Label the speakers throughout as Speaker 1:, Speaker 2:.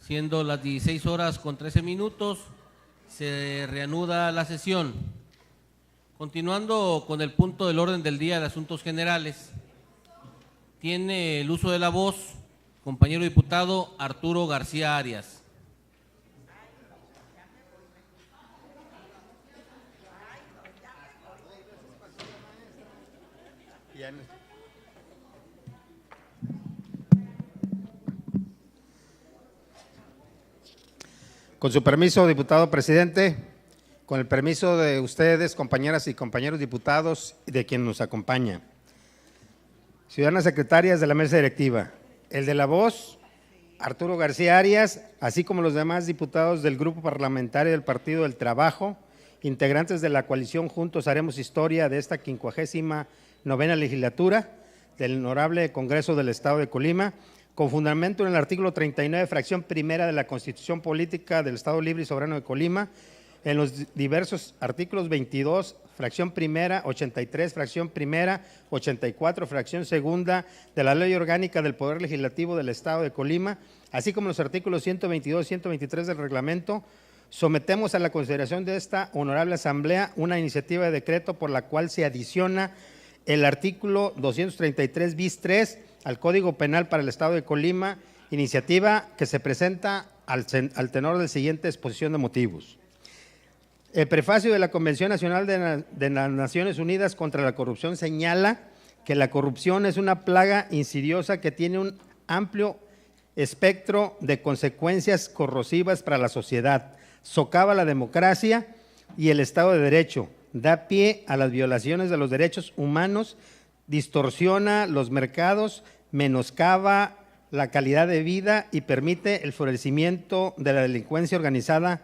Speaker 1: Siendo las 16:13, se reanuda la sesión. Continuando con el punto del orden del día de asuntos generales, tiene el uso de la voz compañero diputado Arturo García Arias.
Speaker 2: Con su permiso, diputado presidente, con el permiso de ustedes, compañeras y compañeros diputados y de quien nos acompaña. Ciudadanas secretarias de la mesa directiva, el de la voz, Arturo García Arias, así como los demás diputados del Grupo Parlamentario del Partido del Trabajo, integrantes de la coalición Juntos Haremos Historia de esta 59ª legislatura del Honorable Congreso del Estado de Colima, con fundamento en el artículo 39, fracción primera de la Constitución Política del Estado Libre y Soberano de Colima, en los diversos artículos 22, fracción primera, 83, fracción primera, 84, fracción segunda de la Ley Orgánica del Poder Legislativo del Estado de Colima, así como los artículos 122 y 123 del reglamento, sometemos a la consideración de esta honorable asamblea una iniciativa de decreto por la cual se adiciona el artículo 233 bis 3 al Código Penal para el Estado de Colima, iniciativa que se presenta al tenor de la siguiente exposición de motivos. El prefacio de la Convención Nacional de las Naciones Unidas contra la Corrupción señala que la corrupción es una plaga insidiosa que tiene un amplio espectro de consecuencias corrosivas para la sociedad, socava la democracia y el Estado de Derecho, da pie a las violaciones de los derechos humanos, distorsiona los mercados, menoscaba la calidad de vida y permite el florecimiento de la delincuencia organizada,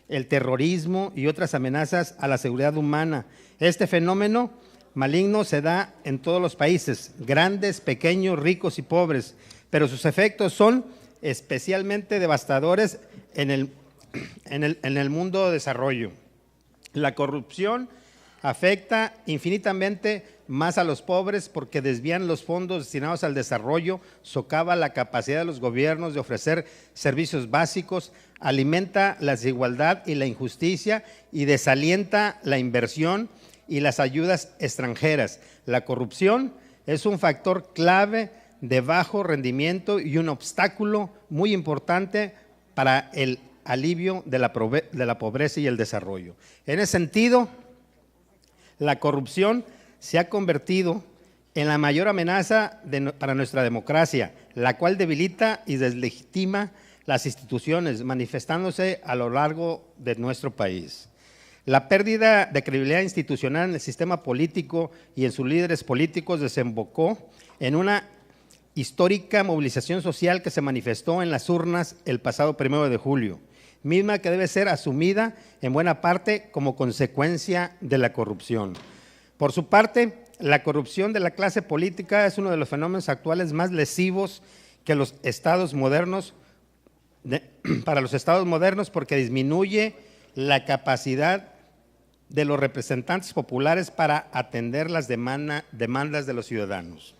Speaker 2: el terrorismo y otras amenazas a la seguridad humana. Este fenómeno maligno se da en todos los países, grandes, pequeños, ricos y pobres, pero sus efectos son especialmente devastadores en el mundo de desarrollo. La corrupción afecta infinitamente más a los pobres porque desvían los fondos destinados al desarrollo, socava la capacidad de los gobiernos de ofrecer servicios básicos, alimenta la desigualdad y la injusticia y desalienta la inversión y las ayudas extranjeras. La corrupción es un factor clave de bajo rendimiento y un obstáculo muy importante para el alivio de la pobreza y el desarrollo. En ese sentido, la corrupción se ha convertido en la mayor amenaza para nuestra democracia, la cual debilita y deslegitima las instituciones, manifestándose a lo largo de nuestro país. La pérdida de credibilidad institucional en el sistema político y en sus líderes políticos desembocó en una histórica movilización social que se manifestó en las urnas el pasado 1 de julio, misma que debe ser asumida en buena parte como consecuencia de la corrupción. Por su parte, la corrupción de la clase política es uno de los fenómenos actuales más lesivos que los estados modernos, para los estados modernos, porque disminuye la capacidad de los representantes populares para atender las demandas de los ciudadanos.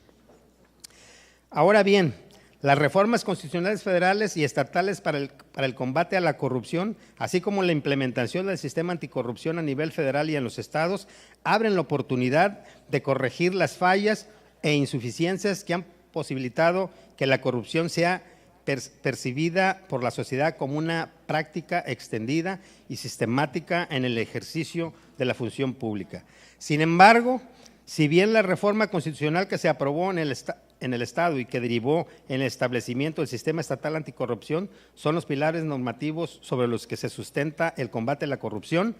Speaker 2: Ahora bien, las reformas constitucionales federales y estatales para el combate a la corrupción, así como la implementación del sistema anticorrupción a nivel federal y en los estados, abren la oportunidad de corregir las fallas e insuficiencias que han posibilitado que la corrupción sea percibida por la sociedad como una práctica extendida y sistemática en el ejercicio de la función pública. Sin embargo, si bien la reforma constitucional que se aprobó en el Estado y que derivó en el establecimiento del sistema estatal anticorrupción son los pilares normativos sobre los que se sustenta el combate a la corrupción,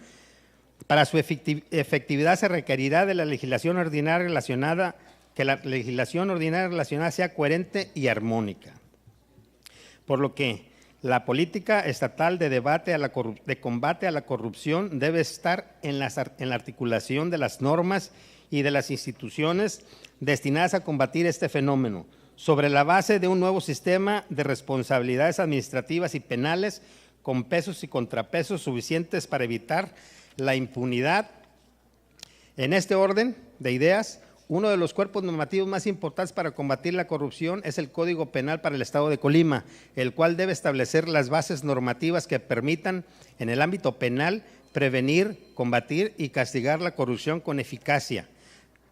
Speaker 2: para su efectividad se requerirá de la legislación ordinaria relacionada, que la legislación ordinaria relacionada sea coherente y armónica. Por lo que la política estatal de combate a la corrupción debe estar en la articulación de las normas y de las instituciones destinadas a combatir este fenómeno, sobre la base de un nuevo sistema de responsabilidades administrativas y penales con pesos y contrapesos suficientes para evitar la impunidad. En este orden de ideas, uno de los cuerpos normativos más importantes para combatir la corrupción es el Código Penal para el Estado de Colima, el cual debe establecer las bases normativas que permitan en el ámbito penal prevenir, combatir y castigar la corrupción con eficacia.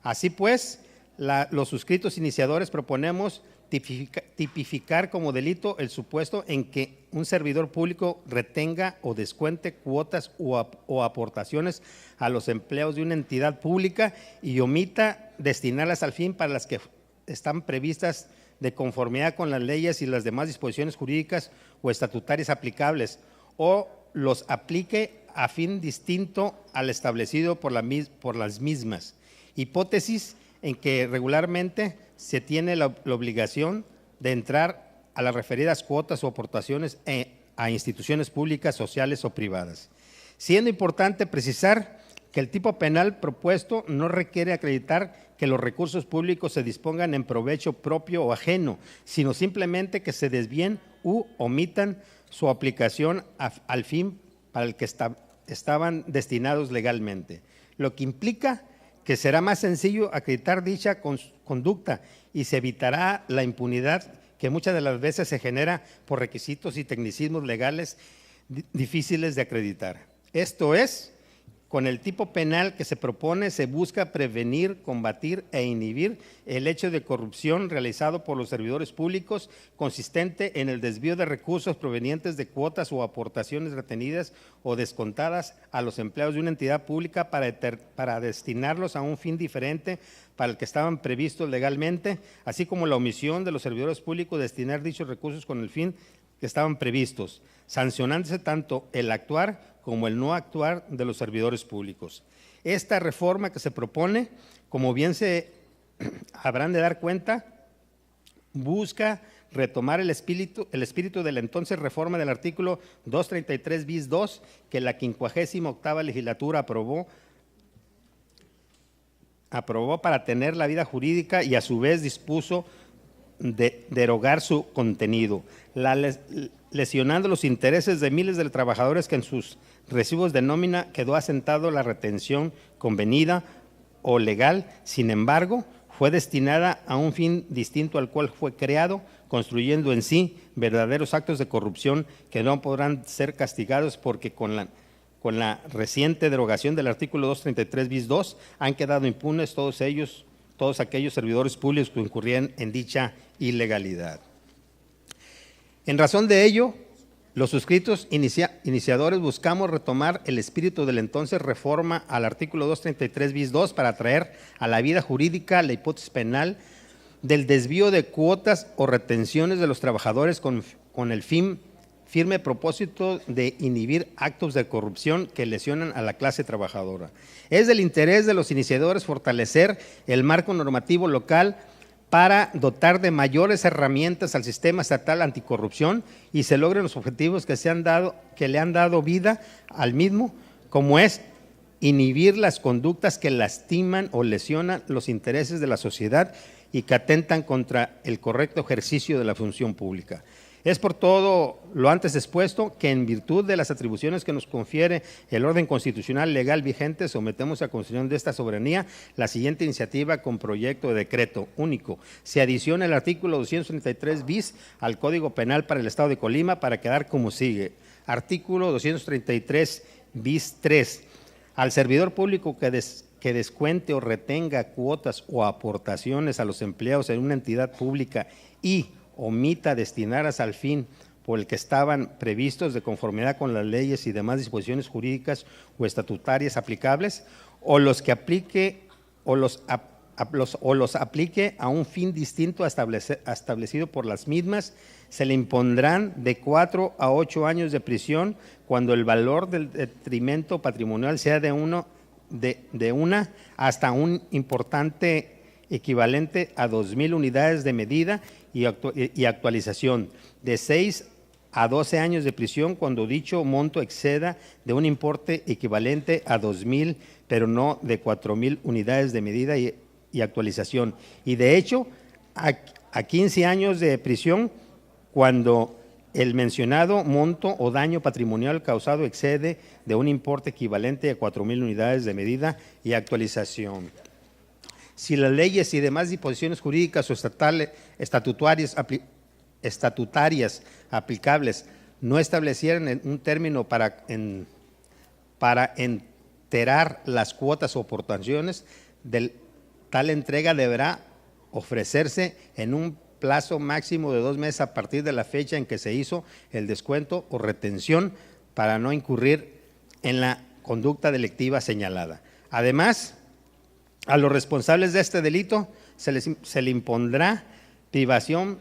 Speaker 2: Así pues, los suscritos iniciadores proponemos tipificar como delito el supuesto en que un servidor público retenga o descuente cuotas o aportaciones a los empleados de una entidad pública y omita destinarlas al fin para las que están previstas de conformidad con las leyes y las demás disposiciones jurídicas o estatutarias aplicables, o los aplique a fin distinto al establecido por las mismas. Hipótesis en que regularmente se tiene la obligación de entrar a las referidas cuotas o aportaciones a instituciones públicas, sociales o privadas. Siendo importante precisar que el tipo penal propuesto no requiere acreditar que los recursos públicos se dispongan en provecho propio o ajeno, sino simplemente que se desvíen u omitan su aplicación al fin para el que estaban destinados legalmente, lo que implica que será más sencillo acreditar dicha conducta y se evitará la impunidad que muchas de las veces se genera por requisitos y tecnicismos legales difíciles de acreditar. Esto es, con el tipo penal que se propone se busca prevenir, combatir e inhibir el hecho de corrupción realizado por los servidores públicos consistente en el desvío de recursos provenientes de cuotas o aportaciones retenidas o descontadas a los empleados de una entidad pública para destinarlos a un fin diferente para el que estaban previstos legalmente, así como la omisión de los servidores públicos de destinar dichos recursos con el fin que estaban previstos, sancionándose tanto el actuar como el no actuar de los servidores públicos. Esta reforma que se propone, como bien se habrán de dar cuenta, busca retomar el espíritu de la entonces reforma del artículo 233 bis 2 que la 58ª legislatura aprobó para tener la vida jurídica y a su vez dispuso de derogar su contenido, lesionando los intereses de miles de trabajadores que en sus recibos de nómina quedó asentado la retención convenida o legal. Sin embargo, fue destinada a un fin distinto al cual fue creado, construyendo en sí verdaderos actos de corrupción que no podrán ser castigados porque con la reciente derogación del artículo 233 bis 2 han quedado impunes todos aquellos servidores públicos que incurrían en dicha ilegalidad. En razón de ello, los suscritos iniciadores buscamos retomar el espíritu de la entonces reforma al artículo 233 bis 2 para traer a la vida jurídica la hipótesis penal del desvío de cuotas o retenciones de los trabajadores con el firme propósito de inhibir actos de corrupción que lesionan a la clase trabajadora. Es del interés de los iniciadores fortalecer el marco normativo local para dotar de mayores herramientas al sistema estatal anticorrupción y se logren los objetivos que le han dado vida al mismo, como es inhibir las conductas que lastiman o lesionan los intereses de la sociedad y que atentan contra el correcto ejercicio de la función pública. Es por todo lo antes expuesto que en virtud de las atribuciones que nos confiere el orden constitucional legal vigente, sometemos a consideración de esta soberanía la siguiente iniciativa con proyecto de decreto único. Se adiciona el artículo 233 bis al Código Penal para el Estado de Colima para quedar como sigue. Artículo 233 bis 3. Al servidor público que descuente o retenga cuotas o aportaciones a los empleados en una entidad pública y omita destinarlas al fin por el que estaban previstos de conformidad con las leyes y demás disposiciones jurídicas o estatutarias aplicables, o los que aplique o los aplique a un fin distinto establecido por las mismas, se le impondrán de 4 a 8 años de prisión cuando el valor del detrimento patrimonial sea de una hasta un importante equivalente a 2,000 unidades de medida y actualización, de 6 a 12 años de prisión cuando dicho monto exceda de un importe equivalente a 2,000, pero no de 4,000 unidades de medida y actualización, y de hecho a 15 años de prisión cuando el mencionado monto o daño patrimonial causado excede de un importe equivalente a 4,000 unidades de medida y actualización. Si las leyes y demás disposiciones jurídicas o estatutarias aplicables no establecieran un término para enterar las cuotas o aportaciones, tal entrega deberá ofrecerse en un plazo máximo de 2 meses a partir de la fecha en que se hizo el descuento o retención para no incurrir en la conducta delictiva señalada. Además, a los responsables de este delito se le impondrá privación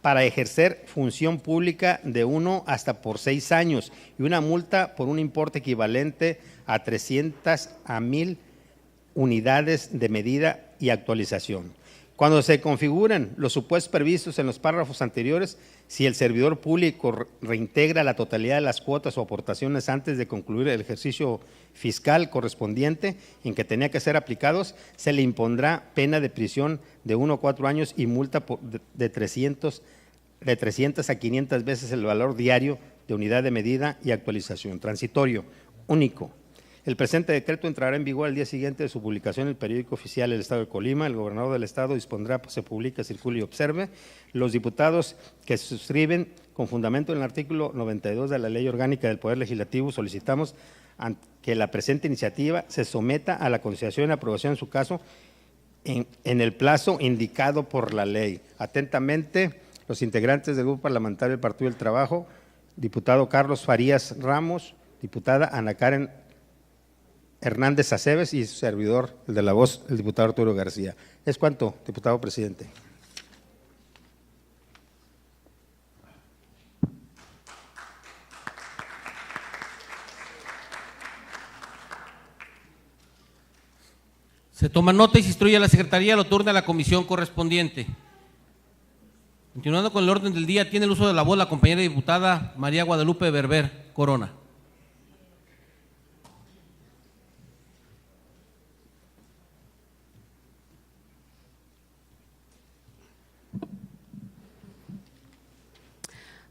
Speaker 2: para ejercer función pública de 1 hasta por 6 años y una multa por un importe equivalente a 300 a 1,000 unidades de medida y actualización. Cuando se configuran los supuestos previstos en los párrafos anteriores, si el servidor público reintegra la totalidad de las cuotas o aportaciones antes de concluir el ejercicio fiscal correspondiente en que tenía que ser aplicados, se le impondrá pena de prisión de 1 a 4 años y multa de 300 a 500 veces el valor diario de unidad de medida y actualización. Transitorio, único. El presente decreto entrará en vigor al día siguiente de su publicación en el periódico oficial del Estado de Colima. El gobernador del Estado dispondrá, se publique, circule y observe. Los diputados que se suscriben con fundamento en el artículo 92 de la Ley Orgánica del Poder Legislativo solicitamos que la presente iniciativa se someta a la consideración y aprobación en su caso en el plazo indicado por la ley. Atentamente, los integrantes del Grupo Parlamentario del Partido del Trabajo, diputado Carlos Farías Ramos, diputada Ana Karen Hernández Aceves y su servidor, el de la voz, el diputado Arturo García. ¿Es cuanto, diputado presidente?
Speaker 1: Se toma nota y se instruye a la Secretaría, lo turna a la comisión correspondiente. Continuando con el orden del día, tiene el uso de la voz la compañera diputada María Guadalupe Berber Corona.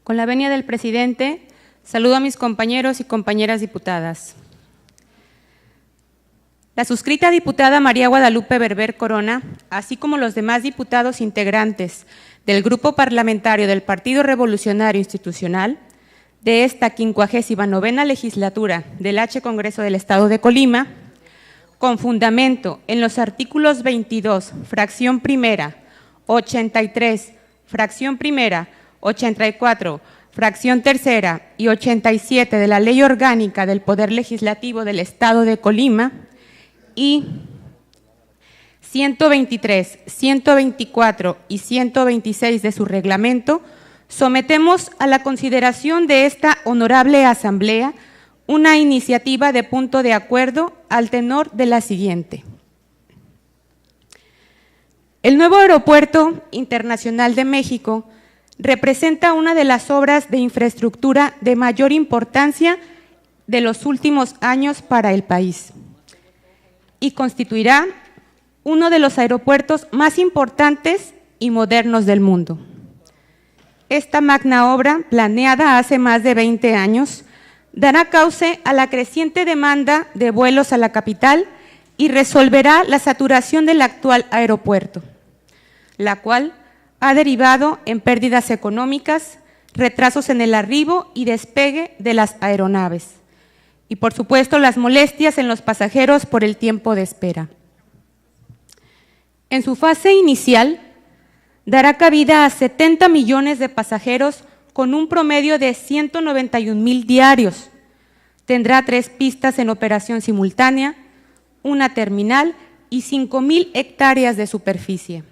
Speaker 3: Con la venia del presidente, saludo a mis compañeros y compañeras diputadas. La suscrita diputada María Guadalupe Berber Corona, así como los demás diputados integrantes del Grupo Parlamentario del Partido Revolucionario Institucional de esta 59ª legislatura del H Congreso del Estado de Colima, con fundamento en los artículos 22, fracción primera, 83, fracción primera, 84, fracción tercera y 87 de la Ley Orgánica del Poder Legislativo del Estado de Colima y 123, 124 y 126 de su reglamento, sometemos a la consideración de esta honorable asamblea una iniciativa de punto de acuerdo al tenor de la siguiente. El nuevo Aeropuerto Internacional de México representa una de las obras de infraestructura de mayor importancia de los últimos años para el país y constituirá uno de los aeropuertos más importantes y modernos del mundo. Esta magna obra, planeada hace más de 20 años, dará cauce a la creciente demanda de vuelos a la capital y resolverá la saturación del actual aeropuerto, la cual ha derivado en pérdidas económicas, retrasos en el arribo y despegue de las aeronaves y, por supuesto, las molestias en los pasajeros por el tiempo de espera. En su fase inicial, dará cabida a 70 millones de pasajeros con un promedio de 191,000 diarios. Tendrá 3 pistas en operación simultánea, una terminal y 5,000 hectáreas de superficie.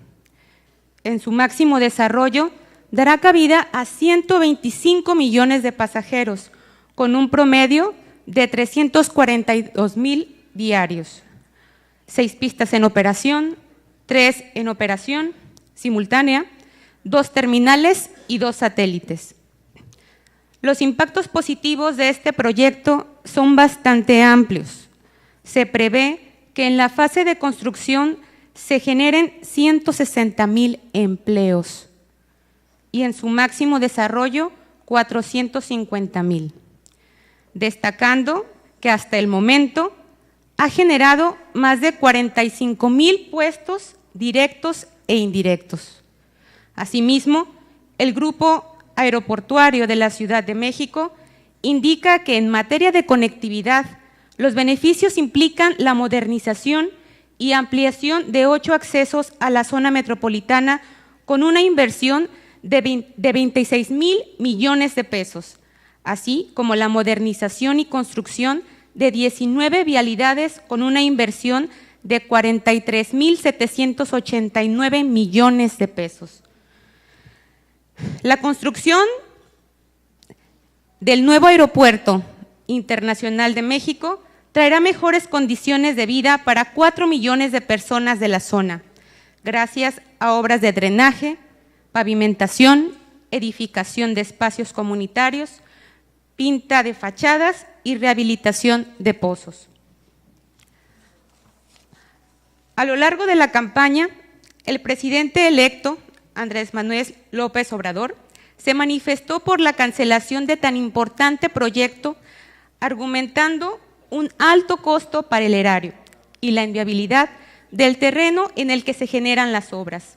Speaker 3: En su máximo desarrollo, dará cabida a 125 millones de pasajeros, con un promedio de 342,000 diarios. 6 pistas en operación, 3 en operación simultánea, 2 terminales y 2 satélites. Los impactos positivos de este proyecto son bastante amplios. Se prevé que en la fase de construcción se generen 160,000 empleos y en su máximo desarrollo 450,000, destacando que hasta el momento ha generado más de 45,000 puestos directos e indirectos. Asimismo, el Grupo Aeroportuario de la Ciudad de México indica que en materia de conectividad, los beneficios implican la modernización y ampliación de 8 accesos a la zona metropolitana con una inversión de 26,000 millones de pesos, así como la modernización y construcción de 19 vialidades con una inversión de 43,789 millones de pesos. La construcción del nuevo Aeropuerto Internacional de México traerá mejores condiciones de vida para 4 millones de personas de la zona, gracias a obras de drenaje, pavimentación, edificación de espacios comunitarios, pinta de fachadas y rehabilitación de pozos. A lo largo de la campaña, el presidente electo, Andrés Manuel López Obrador, se manifestó por la cancelación de tan importante proyecto, argumentando un alto costo para el erario y la inviabilidad del terreno en el que se generan las obras,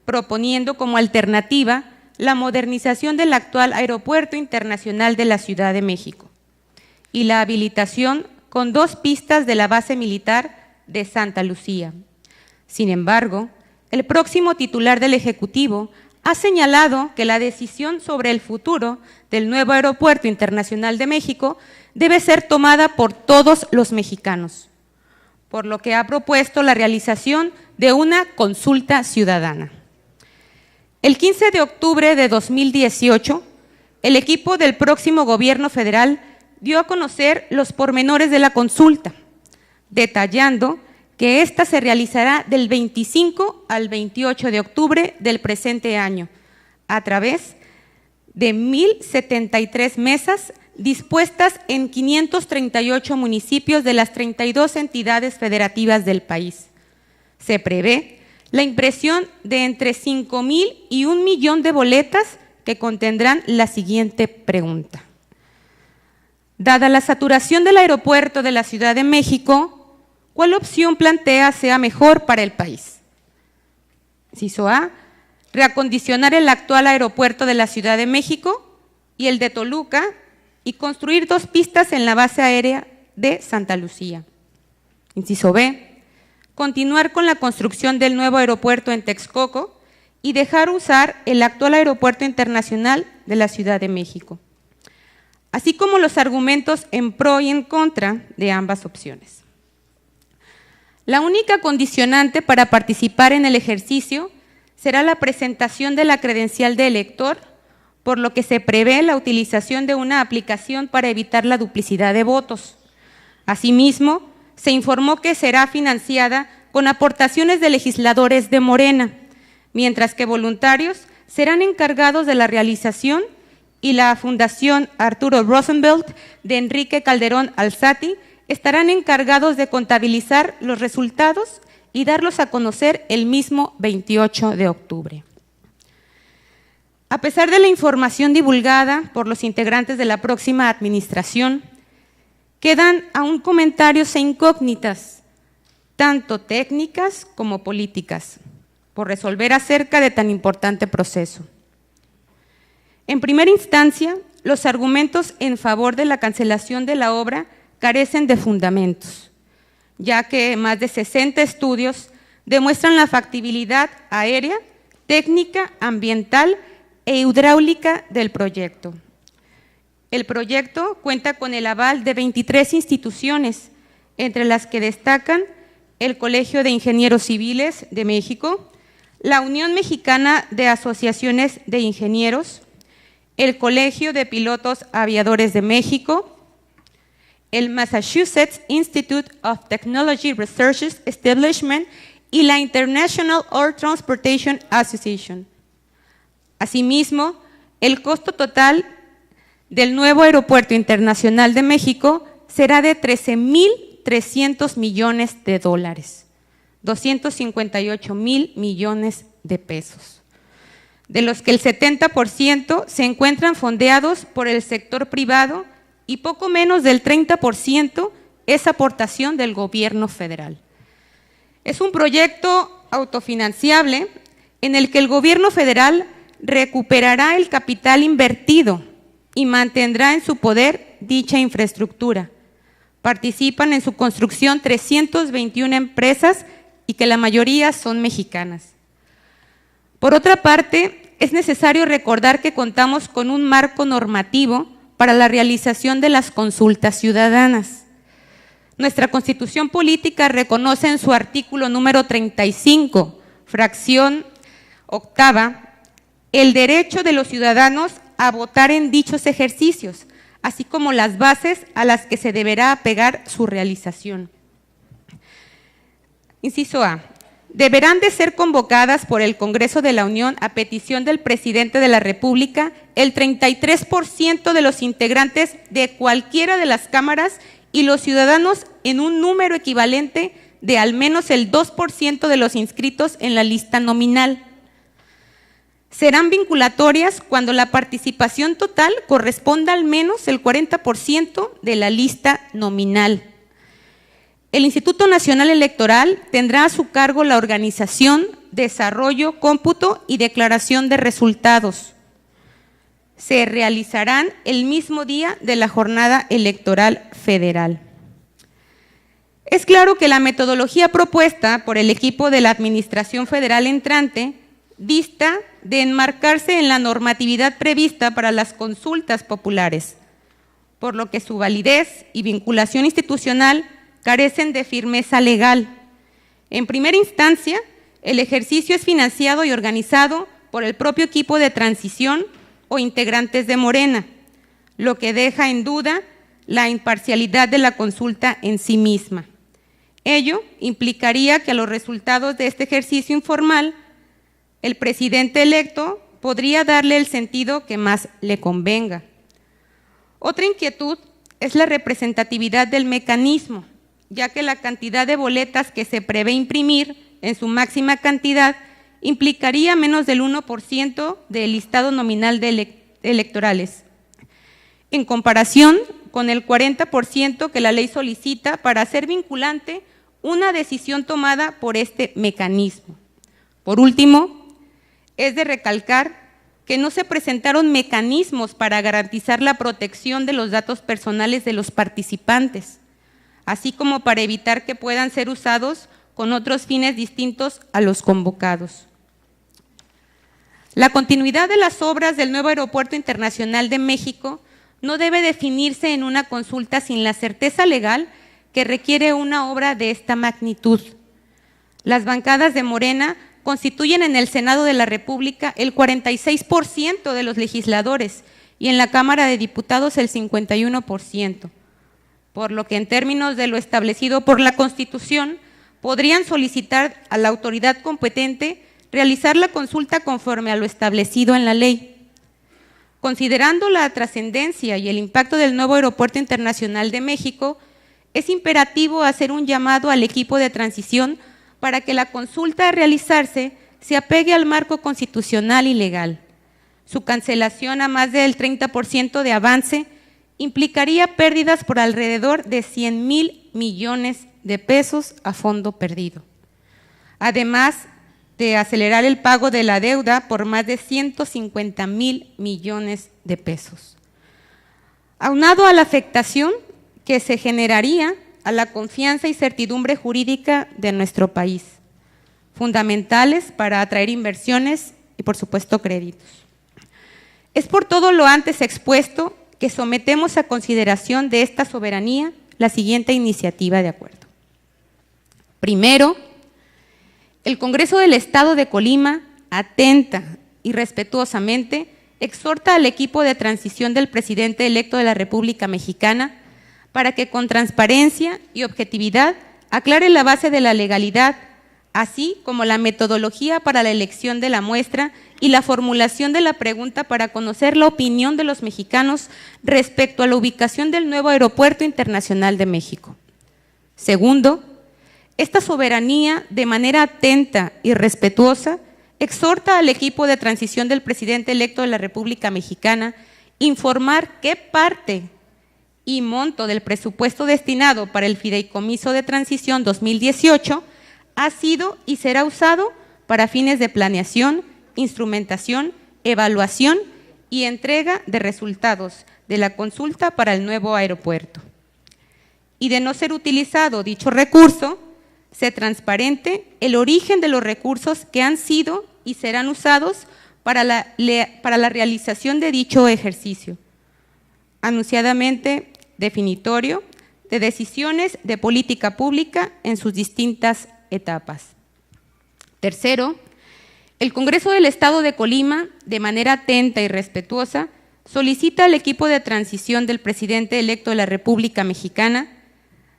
Speaker 3: proponiendo como alternativa la modernización del actual Aeropuerto Internacional de la Ciudad de México y la habilitación con 2 pistas de la base militar de Santa Lucía. Sin embargo, el próximo titular del Ejecutivo ha señalado que la decisión sobre el futuro del nuevo Aeropuerto Internacional de México debe ser tomada por todos los mexicanos, por lo que ha propuesto la realización de una consulta ciudadana. El 15 de octubre de 2018, el equipo del próximo gobierno federal dio a conocer los pormenores de la consulta, detallando que ésta se realizará del 25 al 28 de octubre del presente año, a través de 1,073 mesas dispuestas en 538 municipios de las 32 entidades federativas del país. Se prevé la impresión de entre 5,000 y 1 millón de boletas que contendrán la siguiente pregunta. Dada la saturación del aeropuerto de la Ciudad de México, ¿cuál opción plantea sea mejor para el país? Inciso A, reacondicionar el actual aeropuerto de la Ciudad de México y el de Toluca y construir 2 pistas en la base aérea de Santa Lucía. Inciso B, continuar con la construcción del nuevo aeropuerto en Texcoco y dejar usar el actual Aeropuerto Internacional de la Ciudad de México, así como los argumentos en pro y en contra de ambas opciones. La única condicionante para participar en el ejercicio será la presentación de la credencial de elector, por lo que se prevé la utilización de una aplicación para evitar la duplicidad de votos. Asimismo, se informó que será financiada con aportaciones de legisladores de Morena, mientras que voluntarios serán encargados de la realización y la Fundación Arturo Rosenbelt de Enrique Calderón Alzati estarán encargados de contabilizar los resultados y darlos a conocer el mismo 28 de octubre. A pesar de la información divulgada por los integrantes de la próxima administración, quedan aún comentarios e incógnitas, tanto técnicas como políticas, por resolver acerca de tan importante proceso. En primera instancia, los argumentos en favor de la cancelación de la obra carecen de fundamentos, ya que más de 60 estudios demuestran la factibilidad aérea, técnica, ambiental e hidráulica del proyecto. El proyecto cuenta con el aval de 23 instituciones, entre las que destacan el Colegio de Ingenieros Civiles de México, la Unión Mexicana de Asociaciones de Ingenieros, el Colegio de Pilotos Aviadores de México, el Massachusetts Institute of Technology Research Establishment y la International Air Transportation Association. Asimismo, el costo total del nuevo Aeropuerto Internacional de México será de $13,300 millones, 258,000 millones de pesos, de los que el 70% se encuentran fondeados por el sector privado y poco menos del 30% es aportación del gobierno federal. Es un proyecto autofinanciable en el que el gobierno federal recuperará el capital invertido y mantendrá en su poder dicha infraestructura. Participan en su construcción 321 empresas y que la mayoría son mexicanas. Por otra parte, es necesario recordar que contamos con un marco normativo para la realización de las consultas ciudadanas. Nuestra Constitución Política reconoce en su artículo número 35, fracción octava, el derecho de los ciudadanos a votar en dichos ejercicios, así como las bases a las que se deberá apegar su realización. Inciso A. Deberán de ser convocadas por el Congreso de la Unión a petición del Presidente de la República el 33% de los integrantes de cualquiera de las cámaras y los ciudadanos en un número equivalente de al menos el 2% de los inscritos en la lista nominal. Serán vinculatorias cuando la participación total corresponda al menos el 40% de la lista nominal. El Instituto Nacional Electoral tendrá a su cargo la organización, desarrollo, cómputo y declaración de resultados. Se realizarán el mismo día de la jornada electoral federal. Es claro que la metodología propuesta por el equipo de la Administración Federal entrante dista de enmarcarse en la normatividad prevista para las consultas populares, por lo que su validez y vinculación institucional carecen de firmeza legal. En primera instancia, el ejercicio es financiado y organizado por el propio equipo de transición o integrantes de Morena, lo que deja en duda la imparcialidad de la consulta en sí misma. Ello implicaría que a los resultados de este ejercicio informal, el presidente electo podría darle el sentido que más le convenga. Otra inquietud es la representatividad del mecanismo, ya que la cantidad de boletas que se prevé imprimir en su máxima cantidad implicaría menos del 1% del listado nominal de electorales, en comparación con el 40% que la ley solicita para hacer vinculante una decisión tomada por este mecanismo. Por último, es de recalcar que no se presentaron mecanismos para garantizar la protección de los datos personales de los participantes, así como para evitar que puedan ser usados con otros fines distintos a los convocados. La continuidad de las obras del nuevo Aeropuerto Internacional de México no debe definirse en una consulta sin la certeza legal que requiere una obra de esta magnitud. Las bancadas de Morena constituyen en el Senado de la República el 46% de los legisladores y en la Cámara de Diputados el 51%, por lo que en términos de lo establecido por la Constitución, podrían solicitar a la autoridad competente realizar la consulta conforme a lo establecido en la ley. Considerando la trascendencia y el impacto del nuevo Aeropuerto Internacional de México, es imperativo hacer un llamado al equipo de transición para que la consulta a realizarse se apegue al marco constitucional y legal. Su cancelación a más del 30% de avance implicaría pérdidas por alrededor de 100,000 millones de pesos a fondo perdido, además de acelerar el pago de la deuda por más de 150,000 millones de pesos. Aunado a la afectación que se generaría a la confianza y certidumbre jurídica de nuestro país, fundamentales para atraer inversiones y, por supuesto, créditos. Es por todo lo antes expuesto que sometemos a consideración de esta soberanía la siguiente iniciativa de acuerdo. Primero, el Congreso del Estado de Colima, atenta y respetuosamente, exhorta al equipo de transición del presidente electo de la República Mexicana para que con transparencia y objetividad aclare la base de la legalidad, así como la metodología para la elección de la muestra y la formulación de la pregunta para conocer la opinión de los mexicanos respecto a la ubicación del nuevo Aeropuerto Internacional de México. Segundo, esta soberanía, de manera atenta y respetuosa, exhorta al equipo de transición del presidente electo de la República Mexicana informar qué parte y monto del presupuesto destinado para el Fideicomiso de Transición 2018 ha sido y será usado para fines de planeación, instrumentación, evaluación y entrega de resultados de la consulta para el nuevo aeropuerto. Y de no ser utilizado dicho recurso, se transparente el origen de los recursos que han sido y serán usados para la realización de dicho ejercicio, anunciadamente definitorio de decisiones de política pública en sus distintas etapas. Tercero, el Congreso del Estado de Colima, de manera atenta y respetuosa, solicita al equipo de transición del presidente electo de la República Mexicana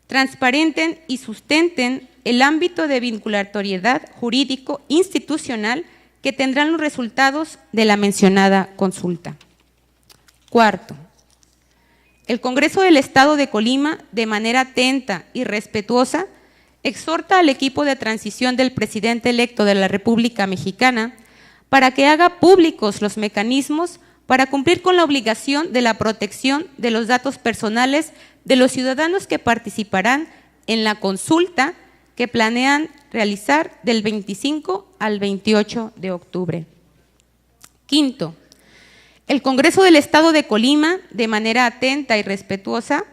Speaker 3: transparenten y sustenten el ámbito de vinculatoriedad jurídico institucional que tendrán los resultados de la mencionada consulta. Cuarto, el Congreso del Estado de Colima, de manera atenta y respetuosa, exhorta al equipo de transición del presidente electo de la República Mexicana para que haga públicos los mecanismos para cumplir con la obligación de la protección de los datos personales de los ciudadanos que participarán en la consulta que planean realizar del 25 al 28 de octubre. Quinto, el Congreso del Estado de Colima, de manera atenta y respetuosa,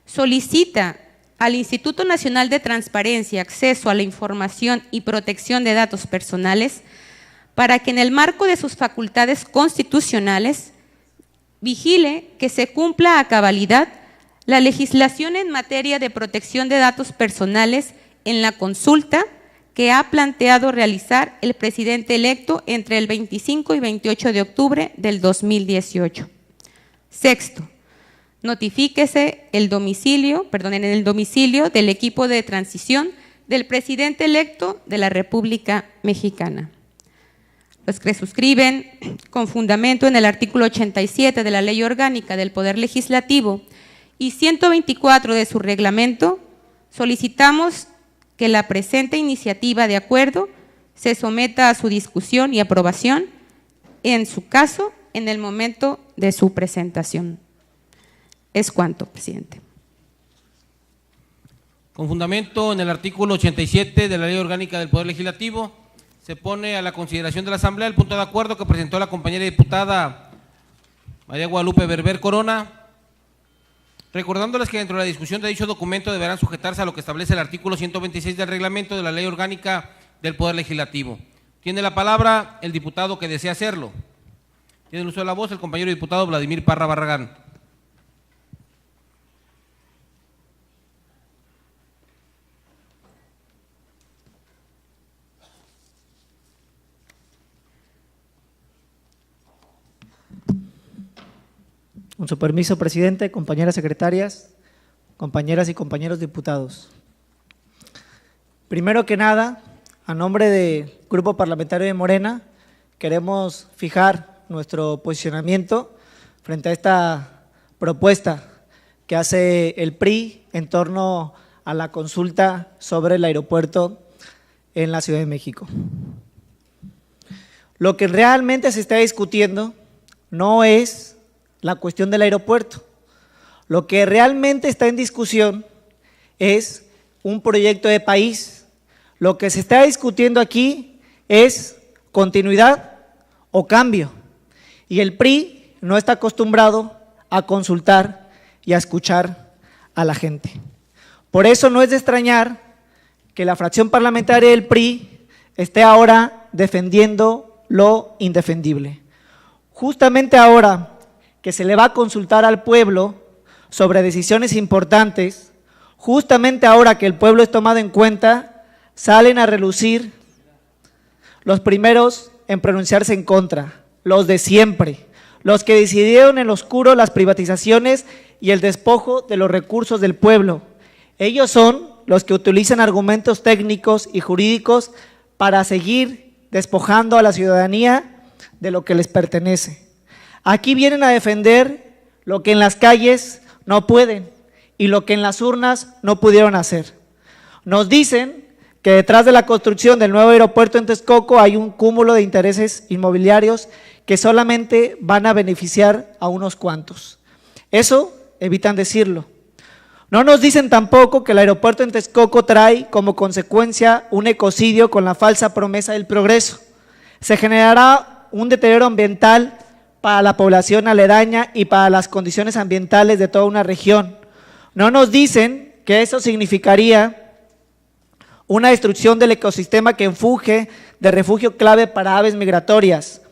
Speaker 3: solicita al Instituto Nacional de Transparencia, Acceso a la Información y Protección de Datos Personales para que en el marco de sus facultades constitucionales vigile que se cumpla a cabalidad la legislación en materia de protección de datos personales en la consulta que ha planteado realizar el presidente electo entre el 25 y 28 de octubre del 2018. Sexto, notifíquese en el domicilio del equipo de transición del presidente electo de la República Mexicana. Los que suscriben con fundamento en el artículo 87 de la Ley Orgánica del Poder Legislativo y 124 de su reglamento, solicitamos que la presente iniciativa de acuerdo se someta a su discusión y aprobación, en su caso, en el momento de su presentación. Es cuanto, presidente.
Speaker 1: Con fundamento en el artículo 87 de la Ley Orgánica del Poder Legislativo, se pone a la consideración de la Asamblea el punto de acuerdo que presentó la compañera diputada María Guadalupe Berber Corona, recordándoles que dentro de la discusión de dicho documento deberán sujetarse a lo que establece el artículo 126 del reglamento de la Ley Orgánica del Poder Legislativo. Tiene la palabra el diputado que desea hacerlo. Tiene el uso de la voz el compañero diputado Vladimir Parra Barragán.
Speaker 4: Con su permiso, presidente, compañeras secretarias, compañeras y compañeros diputados. Primero que nada, a nombre del Grupo Parlamentario de Morena, queremos fijar nuestro posicionamiento frente a esta propuesta que hace el PRI en torno a la consulta sobre el aeropuerto en la Ciudad de México. Lo que realmente se está discutiendo no es la cuestión del aeropuerto. Lo que realmente está en discusión es un proyecto de país. Lo que se está discutiendo aquí es continuidad o cambio. Y el PRI no está acostumbrado a consultar y a escuchar a la gente. Por eso no es de extrañar que la fracción parlamentaria del PRI esté ahora defendiendo lo indefendible. Justamente ahora que se le va a consultar al pueblo sobre decisiones importantes, justamente ahora que el pueblo es tomado en cuenta, salen a relucir los primeros en pronunciarse en contra, los de siempre, los que decidieron en lo oscuro las privatizaciones y el despojo de los recursos del pueblo. Ellos son los que utilizan argumentos técnicos y jurídicos para seguir despojando a la ciudadanía de lo que les pertenece. Aquí vienen a defender lo que en las calles no pueden y lo que en las urnas no pudieron hacer. Nos dicen que detrás de la construcción del nuevo aeropuerto en Texcoco hay un cúmulo de intereses inmobiliarios que solamente van a beneficiar a unos cuantos. Eso evitan decirlo. No nos dicen tampoco que el aeropuerto en Texcoco trae como consecuencia un ecocidio con la falsa promesa del progreso. Se generará un deterioro ambiental para la población aledaña y para las condiciones ambientales de toda una región. No nos dicen que eso significaría una destrucción del ecosistema que funge de refugio clave para aves migratorias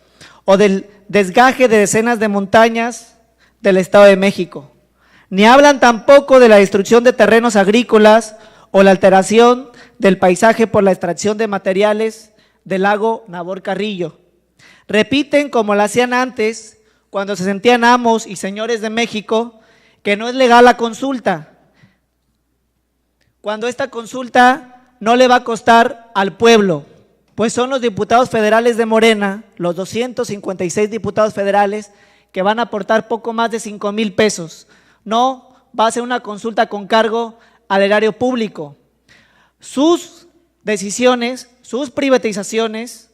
Speaker 4: o del desgaje de decenas de montañas del Estado de México. Ni hablan tampoco de la destrucción de terrenos agrícolas o la alteración del paisaje por la extracción de materiales del lago Nabor Carrillo. Repiten, como lo hacían antes, cuando se sentían amos y señores de México, que no es legal la consulta, cuando esta consulta no le va a costar al pueblo, pues son los diputados federales de Morena, los 256 diputados federales, que van a aportar poco más de 5,000 pesos. No va a ser una consulta con cargo al erario público. Sus decisiones, sus privatizaciones,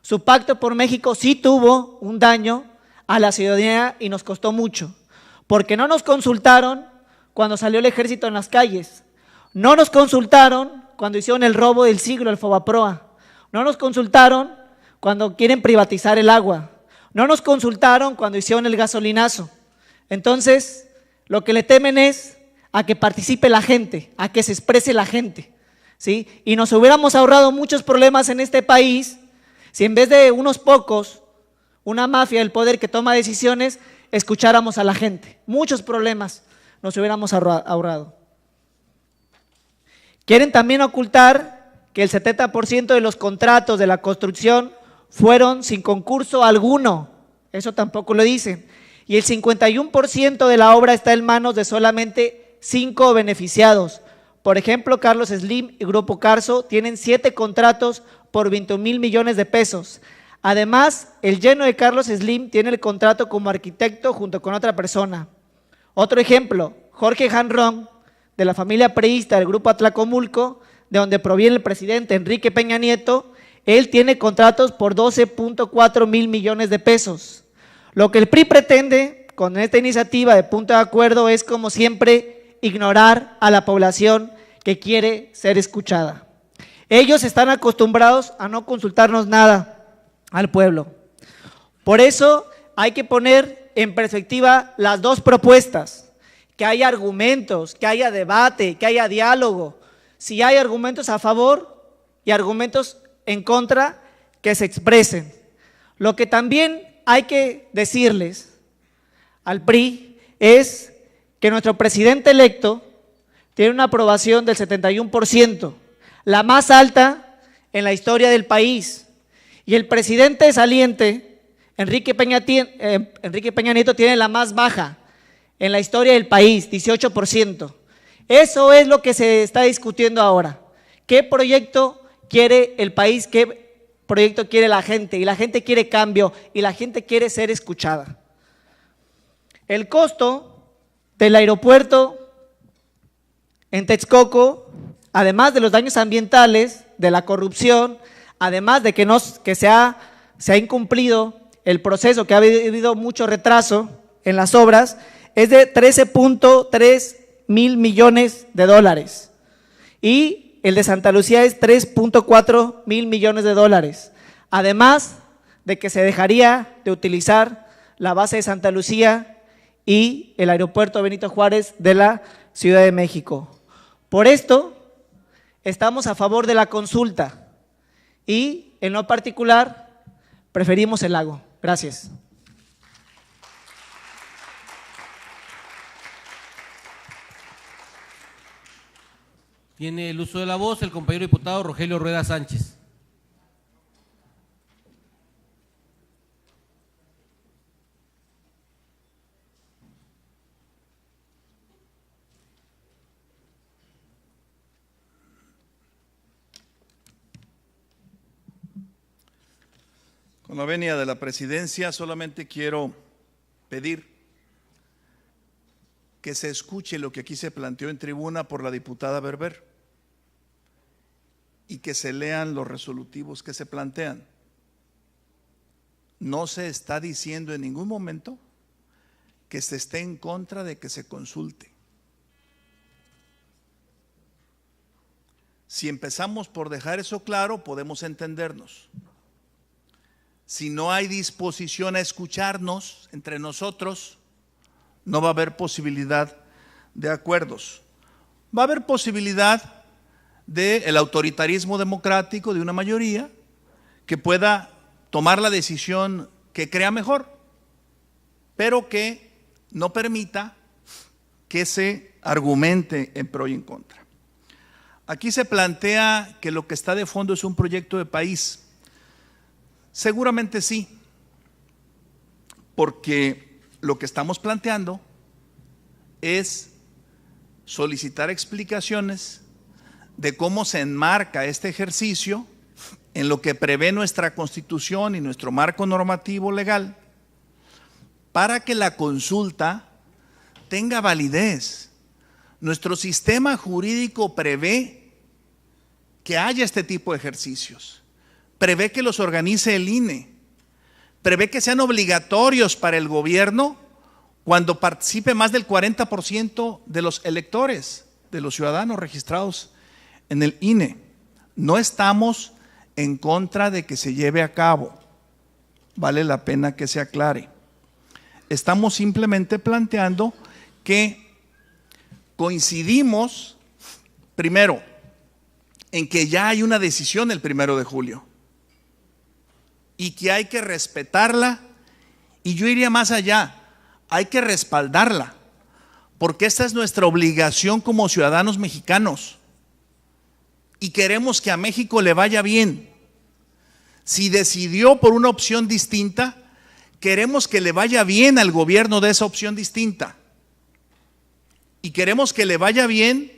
Speaker 4: su pacto por México sí tuvo un daño a la ciudadanía y nos costó mucho, porque no nos consultaron cuando salió el ejército en las calles, no nos consultaron cuando hicieron el robo del siglo, el Fobaproa, no nos consultaron cuando quieren privatizar el agua, no nos consultaron cuando hicieron el gasolinazo. Entonces, lo que le temen es a que participe la gente, a que se exprese la gente, ¿sí? Y nos hubiéramos ahorrado muchos problemas en este país si en vez de unos pocos, una mafia del poder que toma decisiones, escucháramos a la gente. Muchos problemas nos hubiéramos ahorrado. Quieren también ocultar que el 70% de los contratos de la construcción fueron sin concurso alguno, eso tampoco lo dicen, y el 51% de la obra está en manos de solamente 5 beneficiados. Por ejemplo, Carlos Slim y Grupo Carso tienen 7 contratos por 21,000 millones de pesos. Además, el yerno de Carlos Slim tiene el contrato como arquitecto junto con otra persona. Otro ejemplo, Jorge Janrón, de la familia priista del Grupo Atlacomulco, de donde proviene el presidente Enrique Peña Nieto, él tiene contratos por 12.4 mil millones de pesos. Lo que el PRI pretende con esta iniciativa de punto de acuerdo es, como siempre, ignorar a la población que quiere ser escuchada. Ellos están acostumbrados a no consultarnos nada al pueblo. Por eso hay que poner en perspectiva las dos propuestas, que haya argumentos, que haya debate, que haya diálogo. Si hay argumentos a favor y argumentos en contra, que se expresen. Lo que también hay que decirles al PRI es que nuestro presidente electo tiene una aprobación del 71%, la más alta en la historia del país, y el presidente saliente, Enrique Peña Nieto, tiene la más baja en la historia del país, 18%. Eso es lo que se está discutiendo ahora. ¿Qué proyecto quiere el país? ¿Qué proyecto quiere la gente? Y la gente quiere cambio y la gente quiere ser escuchada. El costo del aeropuerto en Texcoco, además de los daños ambientales, de la corrupción, además de que se ha incumplido el proceso, que ha habido mucho retraso en las obras, es de 13.3 mil millones de dólares. Y el de Santa Lucía es 3.4 mil millones de dólares. Además de que se dejaría de utilizar la base de Santa Lucía y el aeropuerto Benito Juárez de la Ciudad de México. Por esto, estamos a favor de la consulta y, en lo particular, preferimos el lago. Gracias.
Speaker 1: Tiene el uso de la voz el compañero diputado Rogelio Rueda Sánchez.
Speaker 5: Con la venia de la presidencia, solamente quiero pedir que se escuche lo que aquí se planteó en tribuna por la diputada Berber y que se lean los resolutivos que se plantean. No se está diciendo en ningún momento que se esté en contra de que se consulte. Si empezamos por dejar eso claro, podemos entendernos. Si no hay disposición a escucharnos entre nosotros, no va a haber posibilidad de acuerdos. Va a haber posibilidad del autoritarismo democrático de una mayoría que pueda tomar la decisión que crea mejor, pero que no permita que se argumente en pro y en contra. Aquí se plantea que lo que está de fondo es un proyecto de país. Seguramente sí, porque lo que estamos planteando es solicitar explicaciones de cómo se enmarca este ejercicio en lo que prevé nuestra Constitución y nuestro marco normativo legal para que la consulta tenga validez. Nuestro sistema jurídico prevé que haya este tipo de ejercicios, prevé que los organice el INE, prevé que sean obligatorios para el gobierno cuando participe más del 40% de los electores, de los ciudadanos registrados en el INE. No estamos en contra de que se lleve a cabo, vale la pena que se aclare. Estamos simplemente planteando que coincidimos, primero, en que ya hay una decisión el 1 de julio y que hay que respetarla, y yo iría más allá, hay que respaldarla, porque esta es nuestra obligación como ciudadanos mexicanos y queremos que a México le vaya bien. Si decidió por una opción distinta, queremos que le vaya bien al gobierno de esa opción distinta. Y queremos que le vaya bien,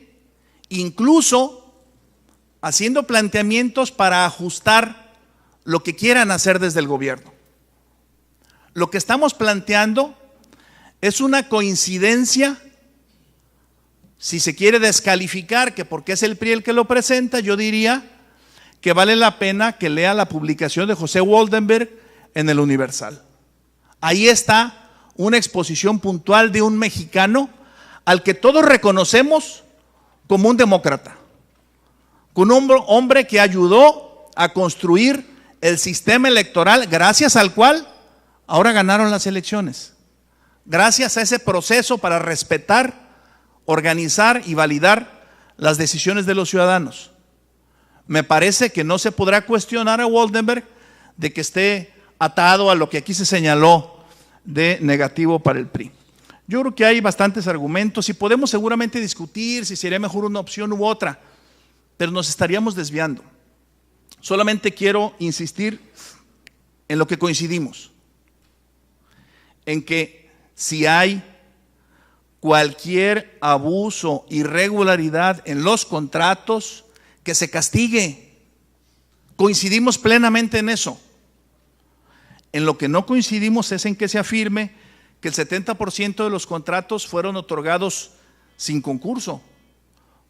Speaker 5: incluso haciendo planteamientos para ajustar lo que quieran hacer desde el gobierno. Lo que estamos planteando es una coincidencia, si se quiere descalificar que porque es el PRI el que lo presenta, yo diría que vale la pena que lea la publicación de José Woldenberg en el Universal. Ahí está una exposición puntual de un mexicano al que todos reconocemos como un demócrata, con un hombre que ayudó a construir el sistema electoral gracias al cual ahora ganaron las elecciones, gracias a ese proceso para respetar, organizar y validar las decisiones de los ciudadanos. Me parece que no se podrá cuestionar a Woldenberg de que esté atado a lo que aquí se señaló de negativo para el PRI. Yo creo que hay bastantes argumentos y podemos seguramente discutir si sería mejor una opción u otra, pero nos estaríamos desviando. Solamente quiero insistir en lo que coincidimos, en que si hay cualquier abuso, irregularidad en los contratos, que se castigue. Coincidimos plenamente en eso. En lo que no coincidimos es en que se afirme que el 70% de los contratos fueron otorgados sin concurso,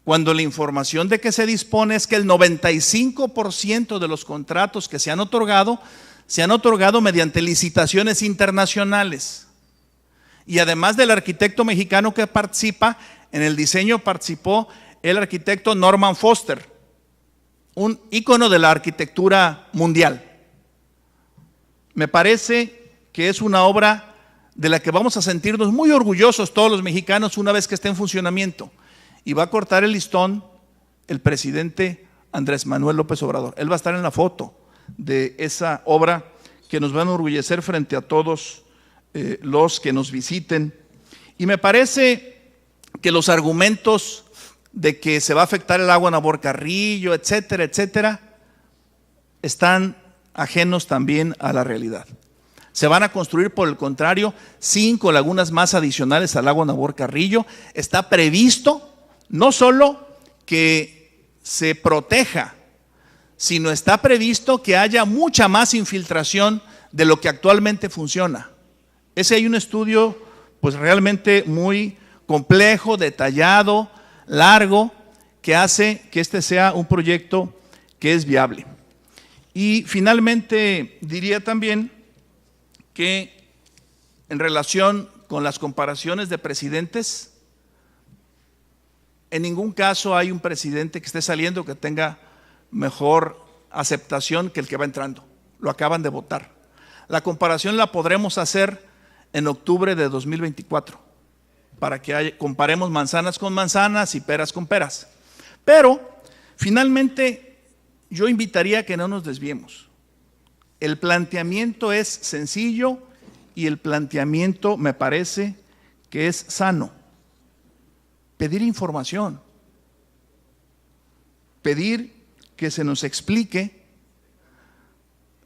Speaker 5: cuando la información de que se dispone es que el 95% de los contratos que se han otorgado mediante licitaciones internacionales. Y además del arquitecto mexicano que participa, en el diseño participó el arquitecto Norman Foster, un ícono de la arquitectura mundial. Me parece que es una obra de la que vamos a sentirnos muy orgullosos todos los mexicanos una vez que esté en funcionamiento. Y va a cortar el listón el presidente Andrés Manuel López Obrador. Él va a estar en la foto de esa obra que nos va a enorgullecer frente a todos los que nos visiten. Y me parece que los argumentos de que se va a afectar el agua Nabor Carrillo, etcétera, etcétera, están ajenos también a la realidad. Se van a construir, por el contrario, 5 lagunas más adicionales al lago Nabor Carrillo. Está previsto no solo que se proteja, sino está previsto que haya mucha más infiltración de lo que actualmente funciona. Ese hay un estudio pues realmente muy complejo, detallado, largo, que hace que este sea un proyecto que es viable. Y finalmente diría también que en relación con las comparaciones de presidentes, en ningún caso hay un presidente que esté saliendo que tenga mejor aceptación que el que va entrando. Lo acaban de votar. La comparación la podremos hacer en octubre de 2024 para que comparemos manzanas con manzanas y peras con peras. Pero finalmente yo invitaría a que no nos desviemos. El planteamiento es sencillo y el planteamiento me parece que es sano. Pedir información, pedir que se nos explique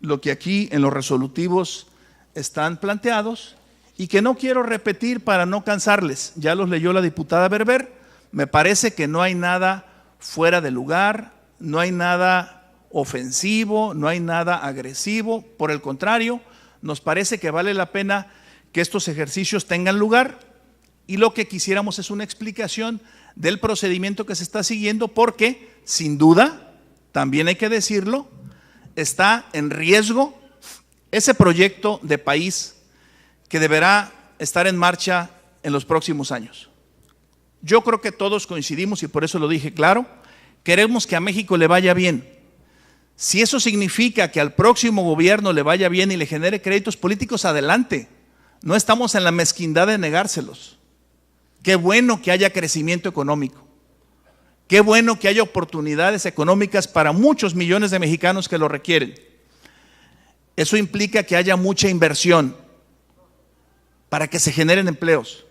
Speaker 5: lo que aquí en los resolutivos están planteados y que no quiero repetir para no cansarles. Ya los leyó la diputada Berber. Me parece que no hay nada fuera de lugar, no hay nada ofensivo, no hay nada agresivo. Por el contrario, nos parece que vale la pena que estos ejercicios tengan lugar y lo que quisiéramos es una explicación del procedimiento que se está siguiendo porque, sin duda, también hay que decirlo, está en riesgo ese proyecto de país que deberá estar en marcha en los próximos años. Yo creo que todos coincidimos, y por eso lo dije claro, queremos que a México le vaya bien. Si eso significa que al próximo gobierno le vaya bien y le genere créditos políticos, adelante. No estamos en la mezquindad de negárselos. Qué bueno que haya crecimiento económico. Qué bueno que haya oportunidades económicas para muchos millones de mexicanos que lo requieren. Eso implica que haya mucha inversión para que se generen empleos,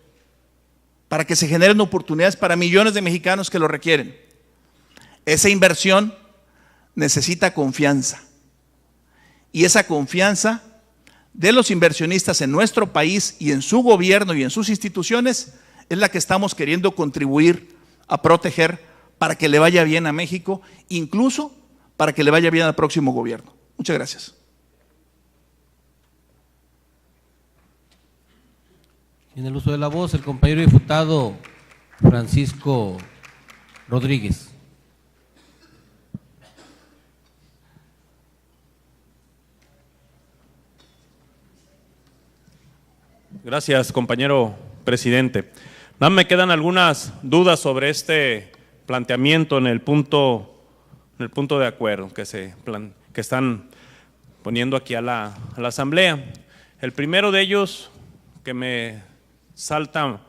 Speaker 5: para que se generen oportunidades para millones de mexicanos que lo requieren. Esa inversión necesita confianza. Y esa confianza de los inversionistas en nuestro país y en su gobierno y en sus instituciones es la que estamos queriendo contribuir a proteger para que le vaya bien a México, incluso para que le vaya bien al próximo gobierno. Muchas gracias.
Speaker 1: En el uso de la voz, el compañero diputado Francisco Rodríguez.
Speaker 6: Gracias, compañero presidente. Nada, me quedan algunas dudas sobre este planteamiento en el punto de acuerdo que están poniendo aquí a la Asamblea. El primero de ellos que me salta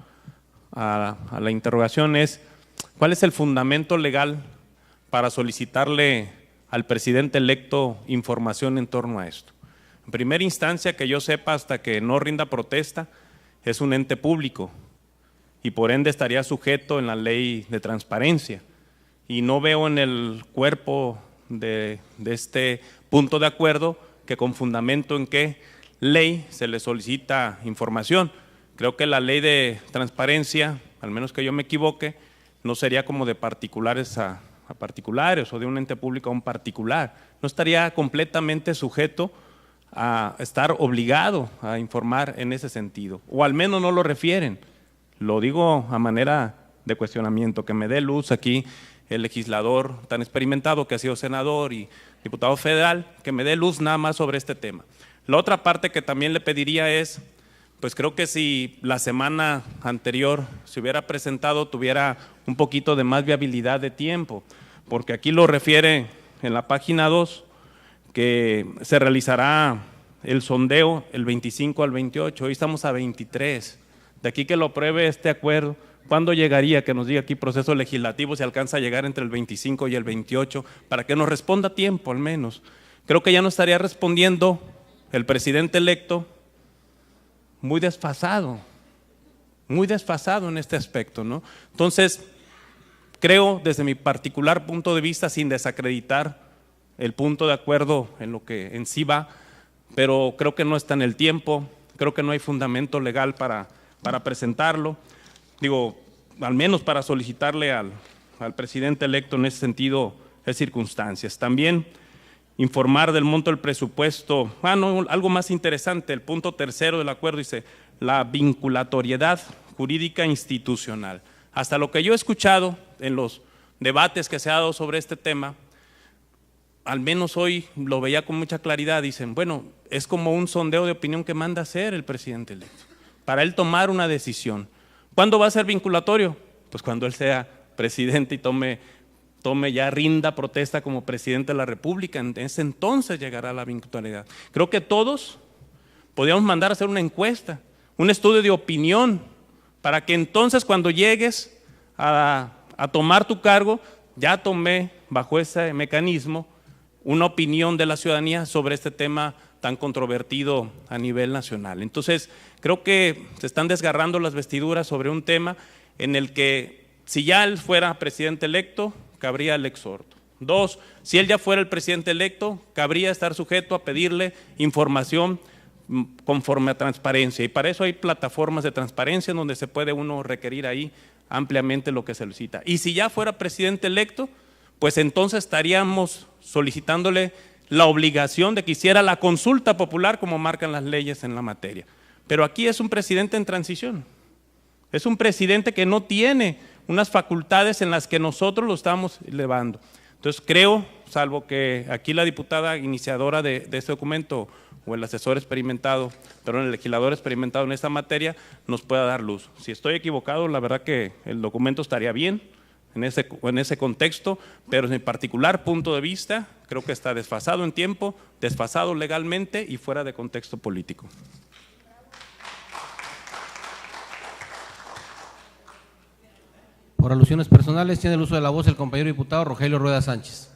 Speaker 6: a la interrogación es ¿cuál es el fundamento legal para solicitarle al presidente electo información en torno a esto? En primera instancia, que yo sepa, hasta que no rinda protesta, es un ente público y por ende estaría sujeto en la ley de transparencia. Y no veo en el cuerpo de este punto de acuerdo que con fundamento en qué ley se le solicita información. Creo que la ley de transparencia, al menos que yo me equivoque, no sería como de particulares a particulares o de un ente público a un particular. No estaría completamente sujeto a estar obligado a informar en ese sentido, o al menos no lo refieren. Lo digo a manera de cuestionamiento, que me dé luz aquí el legislador tan experimentado que ha sido senador y diputado federal, que me dé luz nada más sobre este tema. La otra parte que también le pediría es, pues creo que si la semana anterior se hubiera presentado, tuviera un poquito de más viabilidad de tiempo, porque aquí lo refiere en la página 2, que se realizará el sondeo el 25 al 28, hoy estamos a 23, de aquí que lo apruebe este acuerdo, ¿cuándo llegaría? Que nos diga aquí proceso legislativo, si alcanza a llegar entre el 25 y el 28, para que nos responda a tiempo al menos. Creo que ya no estaría respondiendo el presidente electo muy desfasado en este aspecto, ¿no? Entonces, creo desde mi particular punto de vista, sin desacreditar el punto de acuerdo en lo que en sí va, pero creo que no está en el tiempo, creo que no hay fundamento legal para presentarlo, digo, al menos para solicitarle al presidente electo en ese sentido de circunstancias. También informar del monto del presupuesto, algo más interesante, el punto tercero del acuerdo dice, la vinculatoriedad jurídica institucional. Hasta lo que yo he escuchado en los debates que se ha dado sobre este tema, al menos hoy lo veía con mucha claridad, dicen, bueno, es como un sondeo de opinión que manda hacer el presidente electo. para él tomar una decisión. ¿Cuándo va a ser vinculatorio? Pues cuando él sea presidente y tome ya, rinda protesta como presidente de la República, en ese entonces llegará la vinculatoriedad. Creo que todos podríamos mandar a hacer una encuesta, un estudio de opinión, para que entonces cuando llegues a tomar tu cargo, ya tomé bajo ese mecanismo una opinión de la ciudadanía sobre este tema tan controvertido a nivel nacional. Entonces, creo que se están desgarrando las vestiduras sobre un tema en el que, si ya él fuera presidente electo, cabría el exhorto. 2, si él ya fuera el presidente electo, cabría estar sujeto a pedirle información conforme a transparencia, y para eso hay plataformas de transparencia en donde se puede uno requerir ahí ampliamente lo que se solicita. Y si ya fuera presidente electo, pues entonces estaríamos solicitándole la obligación de que hiciera la consulta popular como marcan las leyes en la materia. Pero aquí es un presidente en transición, es un presidente que no tiene unas facultades en las que nosotros lo estamos elevando. Entonces creo, salvo que aquí la diputada iniciadora de este documento o el asesor experimentado, perdón, el legislador experimentado en esta materia nos pueda dar luz. Si estoy equivocado, la verdad que el documento estaría bien en ese contexto, pero en mi particular punto de vista creo que está desfasado en tiempo, desfasado legalmente y fuera de contexto político.
Speaker 1: Por alusiones personales, tiene el uso de la voz el compañero diputado Rogelio Rueda Sánchez.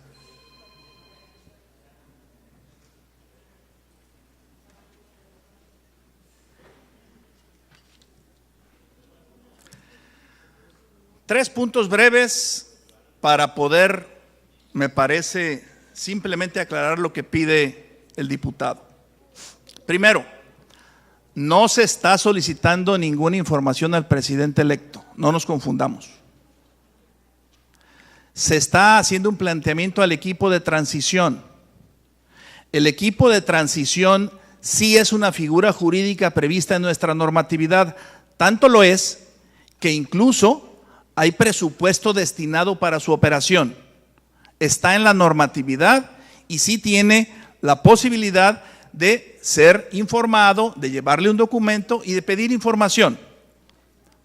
Speaker 5: Tres puntos breves para poder, me parece, simplemente aclarar lo que pide el diputado. Primero, no se está solicitando ninguna información al presidente electo, no nos confundamos. Se está haciendo un planteamiento al equipo de transición. El equipo de transición sí es una figura jurídica prevista en nuestra normatividad, tanto lo es que incluso hay presupuesto destinado para su operación. Está en la normatividad y sí tiene la posibilidad de ser informado, de llevarle un documento y de pedir información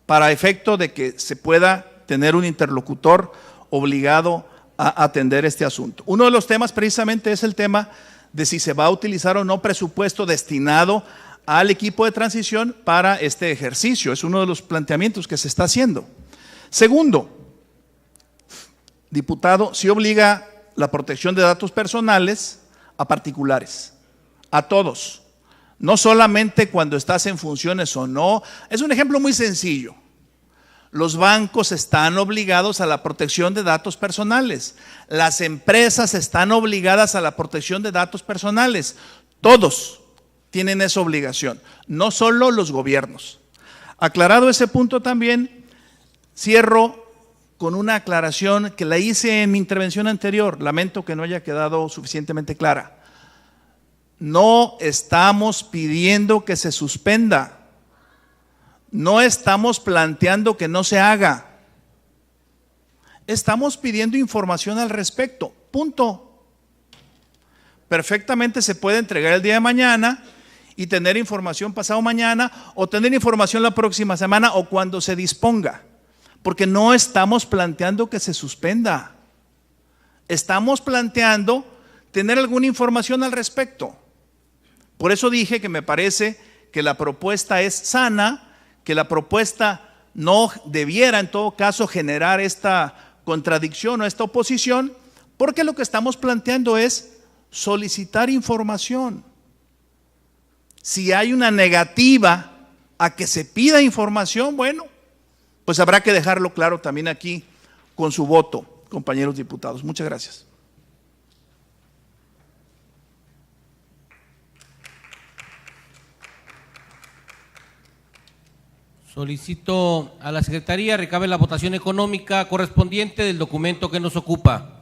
Speaker 5: para efecto de que se pueda tener un interlocutor obligado a atender este asunto. Uno de los temas precisamente es el tema de si se va a utilizar o no presupuesto destinado al equipo de transición para este ejercicio. Es uno de los planteamientos que se está haciendo. Segundo, diputado, sí obliga la protección de datos personales a particulares, a todos, no solamente cuando estás en funciones o no. Es un ejemplo muy sencillo. Los bancos están obligados a la protección de datos personales, las empresas están obligadas a la protección de datos personales, todos tienen esa obligación, no solo los gobiernos. Aclarado ese punto también, cierro con una aclaración que la hice en mi intervención anterior, lamento que no haya quedado suficientemente clara. No estamos pidiendo que se suspenda, no estamos planteando que no se haga, estamos pidiendo información al respecto, punto. Perfectamente se puede entregar el día de mañana y tener información pasado mañana o tener información la próxima semana o cuando se disponga. Porque no estamos planteando que se suspenda, estamos planteando tener alguna información al respecto. Por eso dije que me parece que la propuesta es sana, que la propuesta no debiera en todo caso generar esta contradicción o esta oposición, porque lo que estamos planteando es solicitar información. Si hay una negativa a que se pida información, bueno, pues habrá que dejarlo claro también aquí con su voto, compañeros diputados. Muchas gracias.
Speaker 1: Solicito a la Secretaría recabe la votación económica correspondiente del documento que nos ocupa.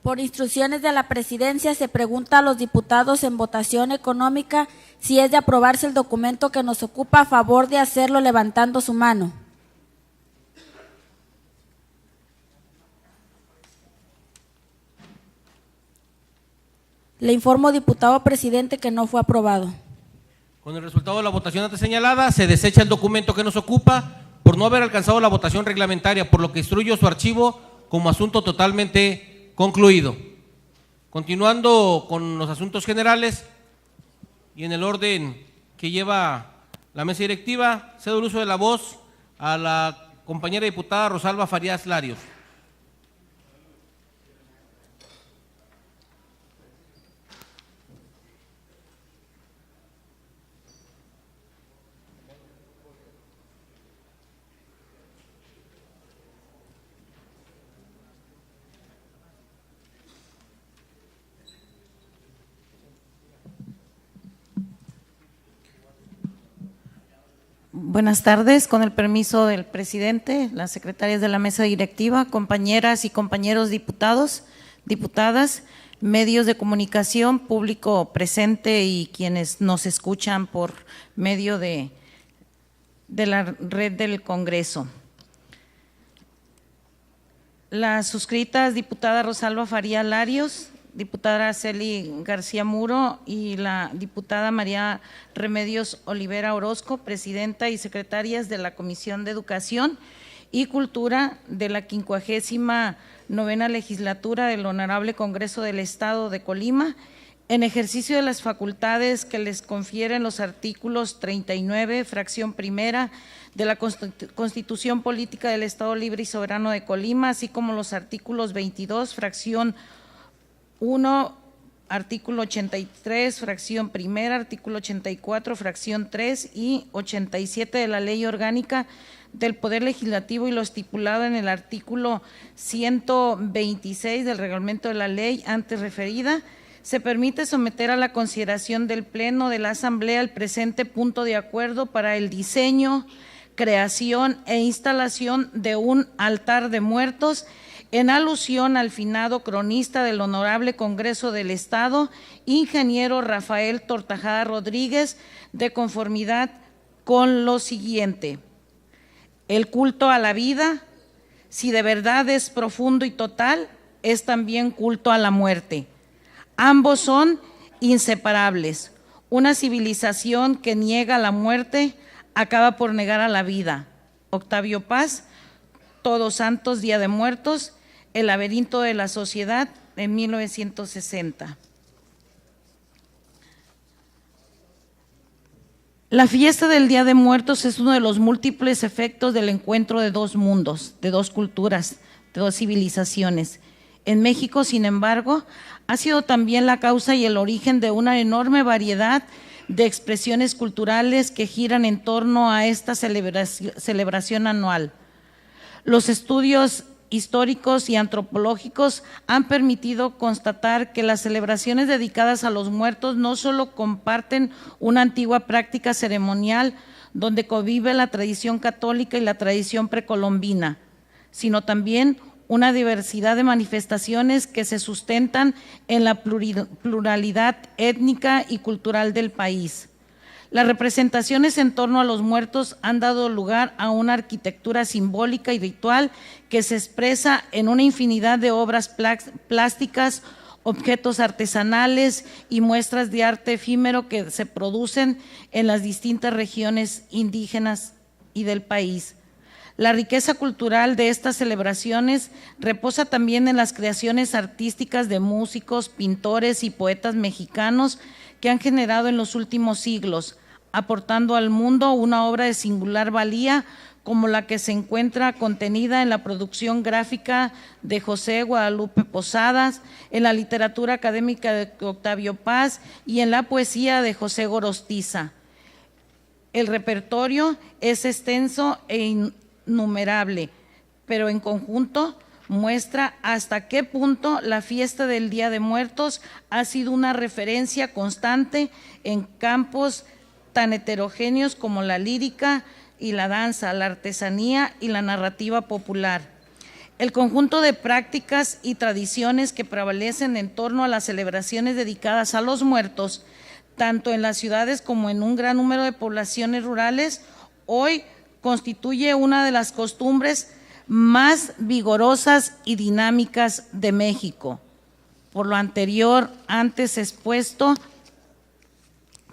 Speaker 7: Por instrucciones de la Presidencia, se pregunta a los diputados en votación económica si es de aprobarse el documento que nos ocupa, a favor de hacerlo levantando su mano. Le informo, diputado presidente, que no fue aprobado.
Speaker 1: Con el resultado de la votación antes señalada, se desecha el documento que nos ocupa por no haber alcanzado la votación reglamentaria, por lo que instruyo su archivo como asunto totalmente concluido. Continuando con los asuntos generales y en el orden que lleva la mesa directiva, cedo el uso de la voz a la compañera diputada Rosalba Farías Larios.
Speaker 8: Buenas tardes, con el permiso del presidente, las secretarias de la mesa directiva, compañeras y compañeros diputados, diputadas, medios de comunicación, público presente y quienes nos escuchan por medio de la red del Congreso. Las suscritas diputada Rosalba Farías Larios, diputada Araceli García Muro y la diputada María Remedios Olivera Orozco, presidenta y secretarias de la Comisión de Educación y Cultura de la 59ª legislatura del Honorable Congreso del Estado de Colima, en ejercicio de las facultades que les confieren los artículos 39, fracción primera de la Constitución Política del Estado Libre y Soberano de Colima, así como los artículos 22, fracción 1, artículo 83, fracción primera, artículo 84, fracción 3 y 87 de la Ley Orgánica del Poder Legislativo y lo estipulado en el artículo 126 del reglamento de la ley antes referida, se permite someter a la consideración del Pleno de la Asamblea el presente punto de acuerdo para el diseño, creación e instalación de un altar de muertos en alusión al finado cronista del Honorable Congreso del Estado, ingeniero Rafael Tortajada Rodríguez, de conformidad con lo siguiente: el culto a la vida, si de verdad es profundo y total, es también culto a la muerte. Ambos son inseparables. Una civilización que niega la muerte acaba por negar a la vida. Octavio Paz, Todos Santos, Día de Muertos, El laberinto de la sociedad, en 1960. La fiesta del Día de Muertos es uno de los múltiples efectos del encuentro de dos mundos, de dos culturas, de dos civilizaciones. En México, sin embargo, ha sido también la causa y el origen de una enorme variedad de expresiones culturales que giran en torno a esta celebración anual. Los estudios históricos y antropológicos han permitido constatar que las celebraciones dedicadas a los muertos no solo comparten una antigua práctica ceremonial donde convive la tradición católica y la tradición precolombina, sino también una diversidad de manifestaciones que se sustentan en la pluralidad étnica y cultural del país. Las representaciones en torno a los muertos han dado lugar a una arquitectura simbólica y ritual que se expresa en una infinidad de obras plásticas, objetos artesanales y muestras de arte efímero que se producen en las distintas regiones indígenas y del país. La riqueza cultural de estas celebraciones reposa también en las creaciones artísticas de músicos, pintores y poetas mexicanos que han generado en los últimos siglos, aportando al mundo una obra de singular valía como la que se encuentra contenida en la producción gráfica de José Guadalupe Posadas, en la literatura académica de Octavio Paz y en la poesía de José Gorostiza. El repertorio es extenso e innumerable, pero en conjunto muestra hasta qué punto la fiesta del Día de Muertos ha sido una referencia constante en campos tan heterogéneos como la lírica y la danza, la artesanía y la narrativa popular. El conjunto de prácticas y tradiciones que prevalecen en torno a las celebraciones dedicadas a los muertos, tanto en las ciudades como en un gran número de poblaciones rurales, hoy constituye una de las costumbres más vigorosas y dinámicas de México. Por lo anterior, antes expuesto,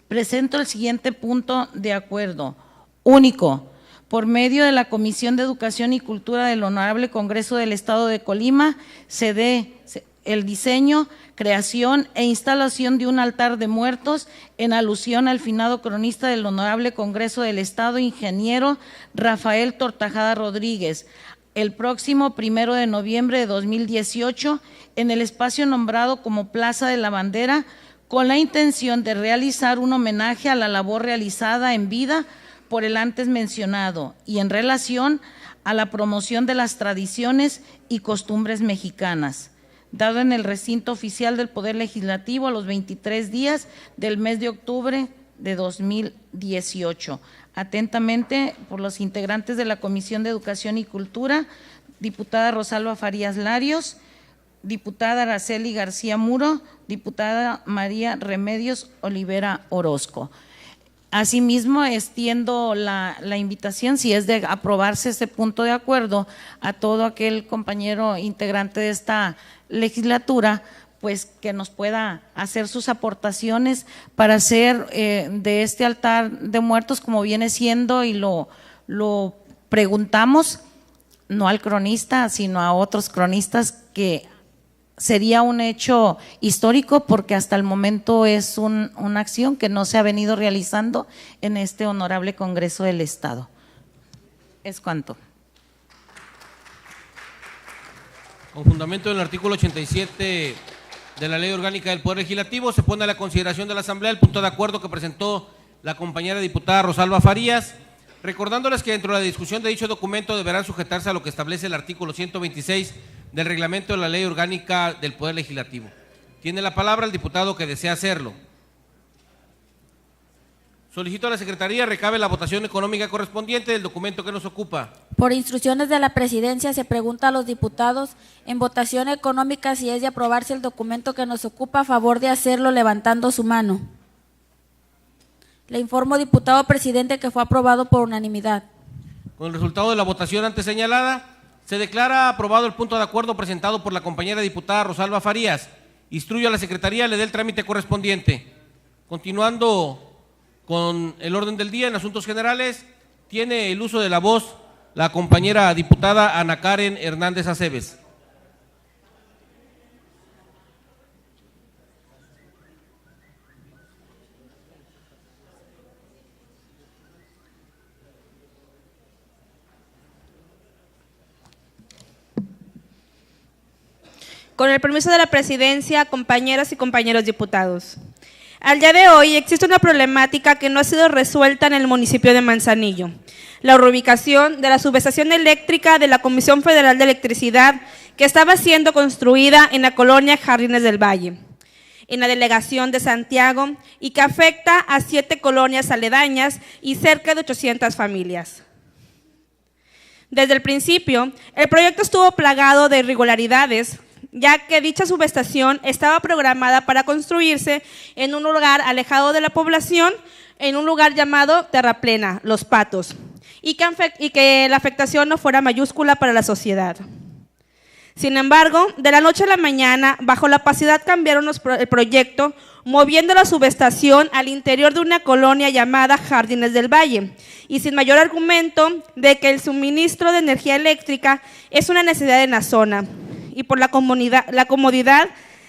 Speaker 8: Presento el siguiente punto de acuerdo. Único, por medio de la Comisión de Educación y Cultura del Honorable Congreso del Estado de Colima, se dé el diseño, creación e instalación de un altar de muertos en alusión al finado cronista del Honorable Congreso del Estado, ingeniero Rafael Tortajada Rodríguez, el próximo 1 de noviembre de 2018 en el espacio nombrado como Plaza de la Bandera, con la intención de realizar un homenaje a la labor realizada en vida por el antes mencionado y en relación a la promoción de las tradiciones y costumbres mexicanas, dado en el recinto oficial del Poder Legislativo a los 23 días del mes de octubre de 2018. Atentamente, por los integrantes de la Comisión de Educación y Cultura, diputada Rosalba Farías Larios, diputada Araceli García Muro, diputada María Remedios Olivera Orozco. Asimismo, extiendo la invitación, si es de aprobarse este punto de acuerdo, a todo aquel compañero integrante de esta legislatura, pues que nos pueda hacer sus aportaciones para hacer de este altar de muertos, como viene siendo, y lo preguntamos, no al cronista, sino a otros cronistas, que sería un hecho histórico porque hasta el momento es una acción que no se ha venido realizando en este honorable Congreso del Estado. Es cuanto.
Speaker 1: Con fundamento en el artículo 87 de la Ley Orgánica del Poder Legislativo, se pone a la consideración de la Asamblea el punto de acuerdo que presentó la compañera diputada Rosalba Farías, recordándoles que dentro de la discusión de dicho documento deberán sujetarse a lo que establece el artículo 126 del reglamento de la Ley Orgánica del Poder Legislativo. Tiene la palabra el diputado que desea hacerlo. Solicito a la Secretaría recabe la votación económica correspondiente del documento que nos ocupa.
Speaker 7: Por instrucciones de la Presidencia, se pregunta a los diputados en votación económica si es de aprobarse el documento que nos ocupa, a favor de hacerlo levantando su mano. Le informo, diputado presidente, que fue aprobado por unanimidad.
Speaker 1: Con el resultado de la votación antes señalada, se declara aprobado el punto de acuerdo presentado por la compañera diputada Rosalba Farías. Instruyo a la Secretaría le dé el trámite correspondiente. Continuando con el orden del día en asuntos generales, tiene el uso de la voz la compañera diputada Ana Karen Hernández Aceves.
Speaker 9: Con el permiso de la Presidencia, compañeras y compañeros diputados. Al día de hoy existe una problemática que no ha sido resuelta en el municipio de Manzanillo: la reubicación de la subestación eléctrica de la Comisión Federal de Electricidad, que estaba siendo construida en la colonia Jardines del Valle, en la delegación de Santiago, y que afecta a 7 colonias aledañas y cerca de 800 familias. Desde el principio, el proyecto estuvo plagado de irregularidades, ya que dicha subestación estaba programada para construirse en un lugar alejado de la población, en un lugar llamado Terraplena, Los Patos, y que la afectación no fuera mayúscula para la sociedad. Sin embargo, de la noche a la mañana, bajo la opacidad, cambiaron el proyecto, moviendo la subestación al interior de una colonia llamada Jardines del Valle, y sin mayor argumento de que el suministro de energía eléctrica es una necesidad en la zona, y por la comodidad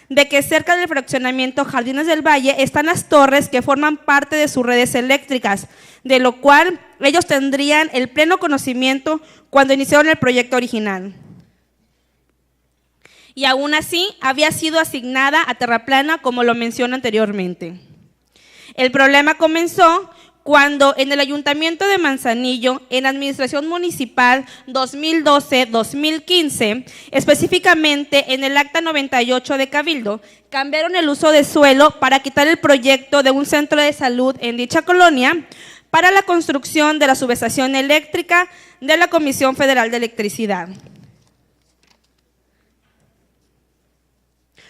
Speaker 9: de que cerca del fraccionamiento Jardines del Valle están las torres que forman parte de sus redes eléctricas, de lo cual ellos tendrían el pleno conocimiento cuando iniciaron el proyecto original. Y aún así había sido asignada a Terraplena, como lo mencioné anteriormente. El problema comenzó cuando en el Ayuntamiento de Manzanillo, en la Administración Municipal 2012-2015, específicamente en el Acta 98 de Cabildo, cambiaron el uso de suelo para quitar el proyecto de un centro de salud en dicha colonia para la construcción de la subestación eléctrica de la Comisión Federal de Electricidad,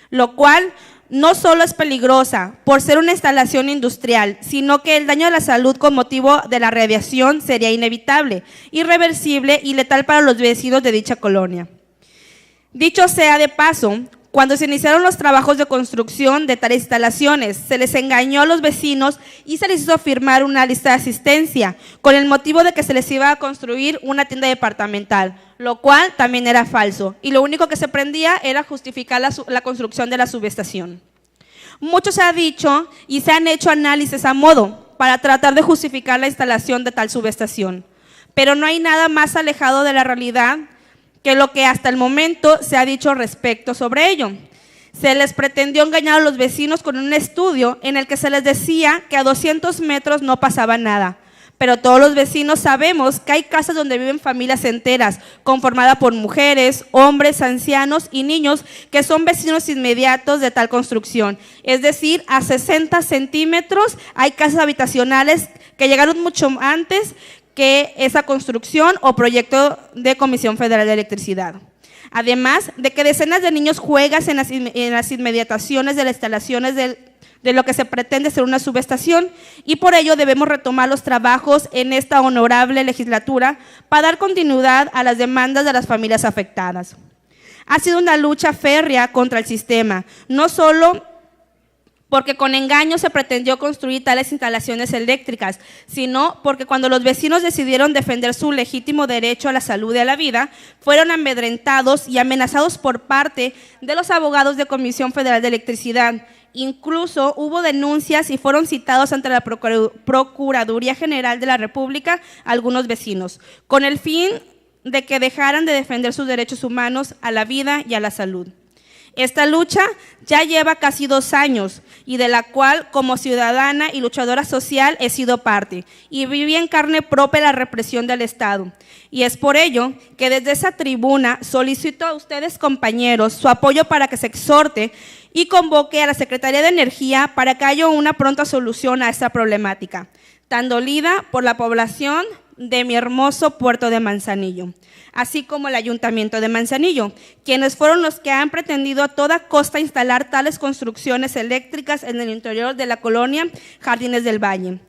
Speaker 9: lo cual no solo es peligrosa por ser una instalación industrial, sino que el daño a la salud con motivo de la radiación sería inevitable, irreversible y letal para los vecinos de dicha colonia. Dicho sea de paso, Cuando se iniciaron los trabajos de construcción de tales instalaciones, se les engañó a los vecinos y se les hizo firmar una lista de asistencia con el motivo de que se les iba a construir una tienda departamental, lo cual también era falso, y lo único que se pretendía era justificar la construcción de la subestación. Mucho se ha dicho y se han hecho análisis a modo para tratar de justificar la instalación de tal subestación, pero no hay nada más alejado de la realidad que lo que hasta el momento se ha dicho respecto sobre ello. Se les pretendió engañar a los vecinos con un estudio en el que se les decía que a 200 metros no pasaba nada, pero todos los vecinos sabemos que hay casas donde viven familias enteras, conformadas por mujeres, hombres, ancianos y niños que son vecinos inmediatos de tal construcción. Es decir, a 60 centímetros hay casas habitacionales que llegaron mucho antes que esa construcción o proyecto de Comisión Federal de Electricidad. Además de que decenas de niños juegan en las inmediataciones de las instalaciones de lo que se pretende ser una subestación, y por ello debemos retomar los trabajos en esta honorable legislatura para dar continuidad a las demandas de las familias afectadas. Ha sido una lucha férrea contra el sistema, no solo porque con engaño se pretendió construir tales instalaciones eléctricas, sino porque cuando los vecinos decidieron defender su legítimo derecho a la salud y a la vida, fueron amedrentados y amenazados por parte de los abogados de Comisión Federal de Electricidad. Incluso hubo denuncias y fueron citados ante la Procuraduría General de la República algunos vecinos, con el fin de que dejaran de defender sus derechos humanos a la vida y a la salud. Esta lucha ya lleva casi 2 años y de la cual como ciudadana y luchadora social he sido parte y viví en carne propia la represión del Estado. Y es por ello que desde esa tribuna solicito a ustedes, compañeros, su apoyo para que se exhorte y convoque a la Secretaría de Energía para que haya una pronta solución a esta problemática, tan dolida por la población de mi hermoso puerto de Manzanillo, así como el Ayuntamiento de Manzanillo, quienes fueron los que han pretendido a toda costa instalar tales construcciones eléctricas en el interior de la colonia Jardines del Valle,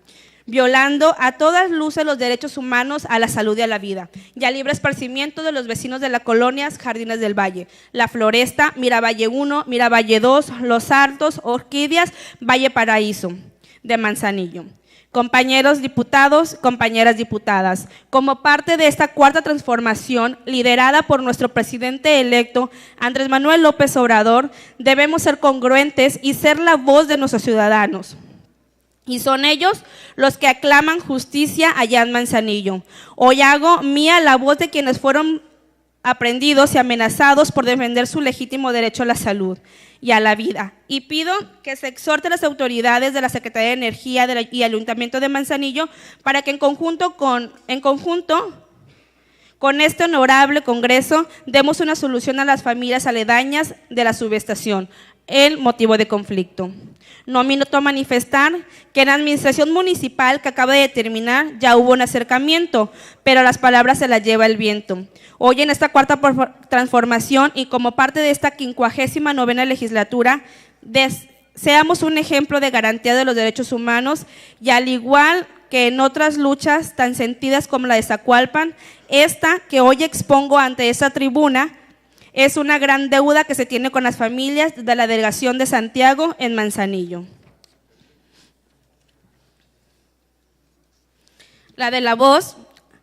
Speaker 9: violando a todas luces los derechos humanos a la salud y a la vida, y al libre esparcimiento de los vecinos de la colonia Jardines del Valle, La Floresta, Miravalle 1, Miravalle 2, Los Altos, Orquídeas, Valle Paraíso de Manzanillo. Compañeros diputados, compañeras diputadas, como parte de esta cuarta transformación liderada por nuestro presidente electo, Andrés Manuel López Obrador, debemos ser congruentes y ser la voz de nuestros ciudadanos. Y son ellos los que aclaman justicia allá en Manzanillo. Hoy hago mía la voz de quienes fueron aprendidos y amenazados por defender su legítimo derecho a la salud y a la vida. Y pido que se exhorte a las autoridades de la Secretaría de Energía y Ayuntamiento de Manzanillo para que en conjunto con este honorable Congreso demos una solución a las familias aledañas de la subestación, el motivo de conflicto. No omito a manifestar que en la administración municipal que acaba de terminar ya hubo un acercamiento, pero las palabras se las lleva el viento. Hoy en esta cuarta transformación y como parte de esta 59ª legislatura, seamos un ejemplo de garantía de los derechos humanos y al igual que en otras luchas tan sentidas como la de Zacualpan, esta que hoy expongo ante esta tribuna es una gran deuda que se tiene con las familias de la delegación de Santiago en Manzanillo. La de la voz,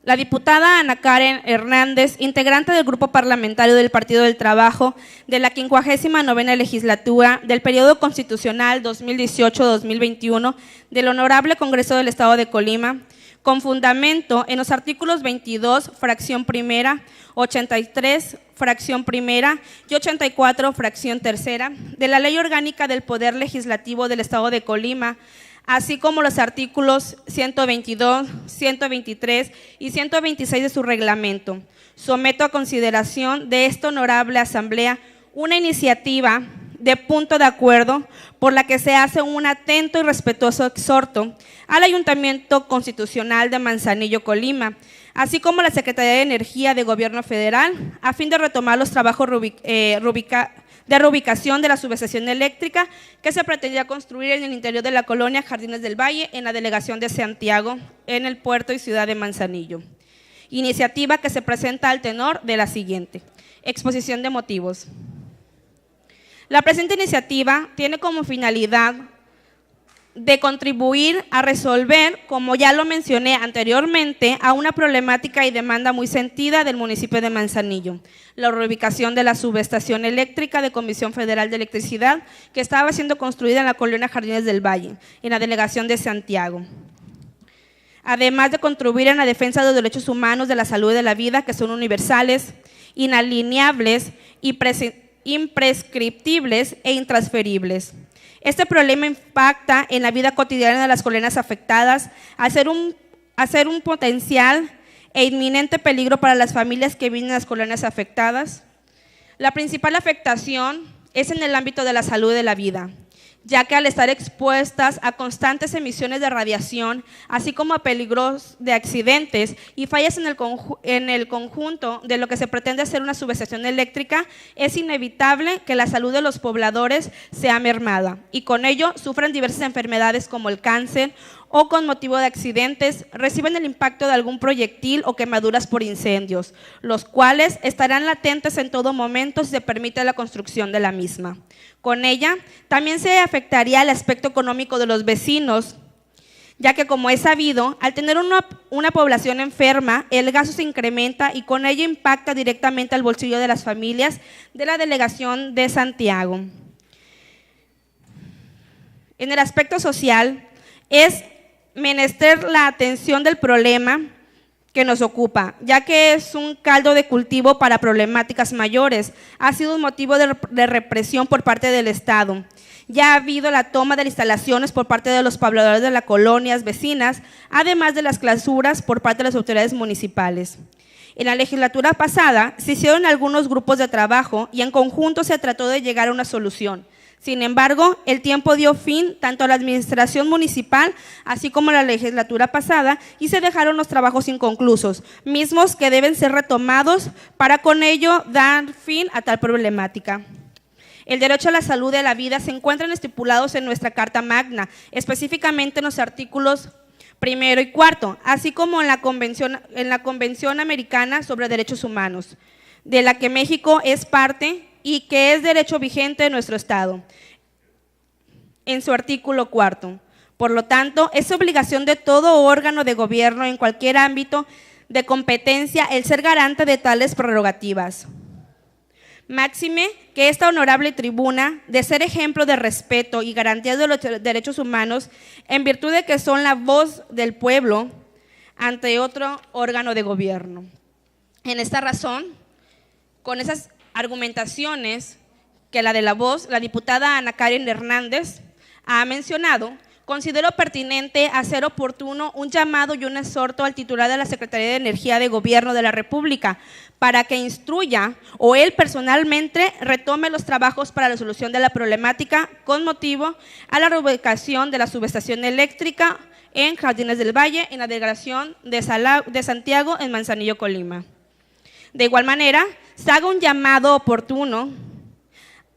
Speaker 9: la diputada Ana Karen Hernández, integrante del Grupo Parlamentario del Partido del Trabajo de la 59ª legislatura del periodo constitucional 2018-2021 del Honorable Congreso del Estado de Colima, con fundamento en los artículos 22, fracción primera, 83, fracción primera y 84, fracción tercera de la Ley Orgánica del Poder Legislativo del Estado de Colima, así como los artículos 122, 123 y 126 de su reglamento. Someto a consideración de esta honorable asamblea una iniciativa de punto de acuerdo por la que se hace un atento y respetuoso exhorto al Ayuntamiento Constitucional de Manzanillo, Colima, así como a la Secretaría de Energía de Gobierno Federal, a fin de retomar los trabajos de reubicación de la subestación eléctrica que se pretendía construir en el interior de la colonia Jardines del Valle, en la delegación de Santiago, en el puerto y ciudad de Manzanillo. Iniciativa que se presenta al tenor de la siguiente. Exposición de motivos. La presente iniciativa tiene como finalidad de contribuir a resolver, como ya lo mencioné anteriormente, a una problemática y demanda muy sentida del municipio de Manzanillo, la reubicación de la subestación eléctrica de Comisión Federal de Electricidad que estaba siendo construida en la colonia Jardines del Valle, en la delegación de Santiago. Además de contribuir en la defensa de los derechos humanos, de la salud y de la vida, que son universales, inalienables, imprescriptibles e intransferibles. Este problema impacta en la vida cotidiana de las colonias afectadas, al ser un potencial e inminente peligro para las familias que viven en las colonias afectadas. La principal afectación es en el ámbito de la salud y de la vida, ya que al estar expuestas a constantes emisiones de radiación, así como a peligros de accidentes y fallas en el conjunto de lo que se pretende hacer una subestación eléctrica, es inevitable que la salud de los pobladores sea mermada y con ello sufran diversas enfermedades como el cáncer o con motivo de accidentes reciben el impacto de algún proyectil o quemaduras por incendios, los cuales estarán latentes en todo momento si se permite la construcción de la misma. Con ella también se afectaría el aspecto económico de los vecinos, ya que, como es sabido, al tener una población enferma, el gasto se incrementa y con ello impacta directamente al bolsillo de las familias de la delegación de Santiago. En el aspecto social, es menester la atención del problema que nos ocupa, ya que es un caldo de cultivo para problemáticas mayores. Ha sido un motivo de represión por parte del Estado. Ya ha habido la toma de instalaciones por parte de los pobladores de las colonias vecinas, además de las clausuras por parte de las autoridades municipales. En la legislatura pasada se hicieron algunos grupos de trabajo y en conjunto se trató de llegar a una solución. Sin embargo, el tiempo dio fin tanto a la administración municipal así como a la legislatura pasada y se dejaron los trabajos inconclusos, mismos que deben ser retomados para con ello dar fin a tal problemática. El derecho a la salud y a la vida se encuentran estipulados en nuestra Carta Magna, específicamente en los artículos 1 y 4, así como en la Convención Americana sobre Derechos Humanos, de la que México es parte y que es derecho vigente de nuestro Estado, en su artículo 4. Por lo tanto, es obligación de todo órgano de gobierno en cualquier ámbito de competencia el ser garante de tales prerrogativas. Máxime que esta honorable tribuna, de ser ejemplo de respeto y garantía de los derechos humanos, en virtud de que son la voz del pueblo ante otro órgano de gobierno. En esta razón, con esas argumentaciones que la de la voz, la diputada Ana Karen Hernández ha mencionado, considero pertinente hacer oportuno un llamado y un exhorto al titular de la Secretaría de Energía de Gobierno de la República para que instruya o él personalmente retome los trabajos para la solución de la problemática con motivo a la reubicación de la subestación eléctrica en Jardines del Valle, en la delegación de Santiago, en Manzanillo, Colima. De igual manera, se haga un llamado oportuno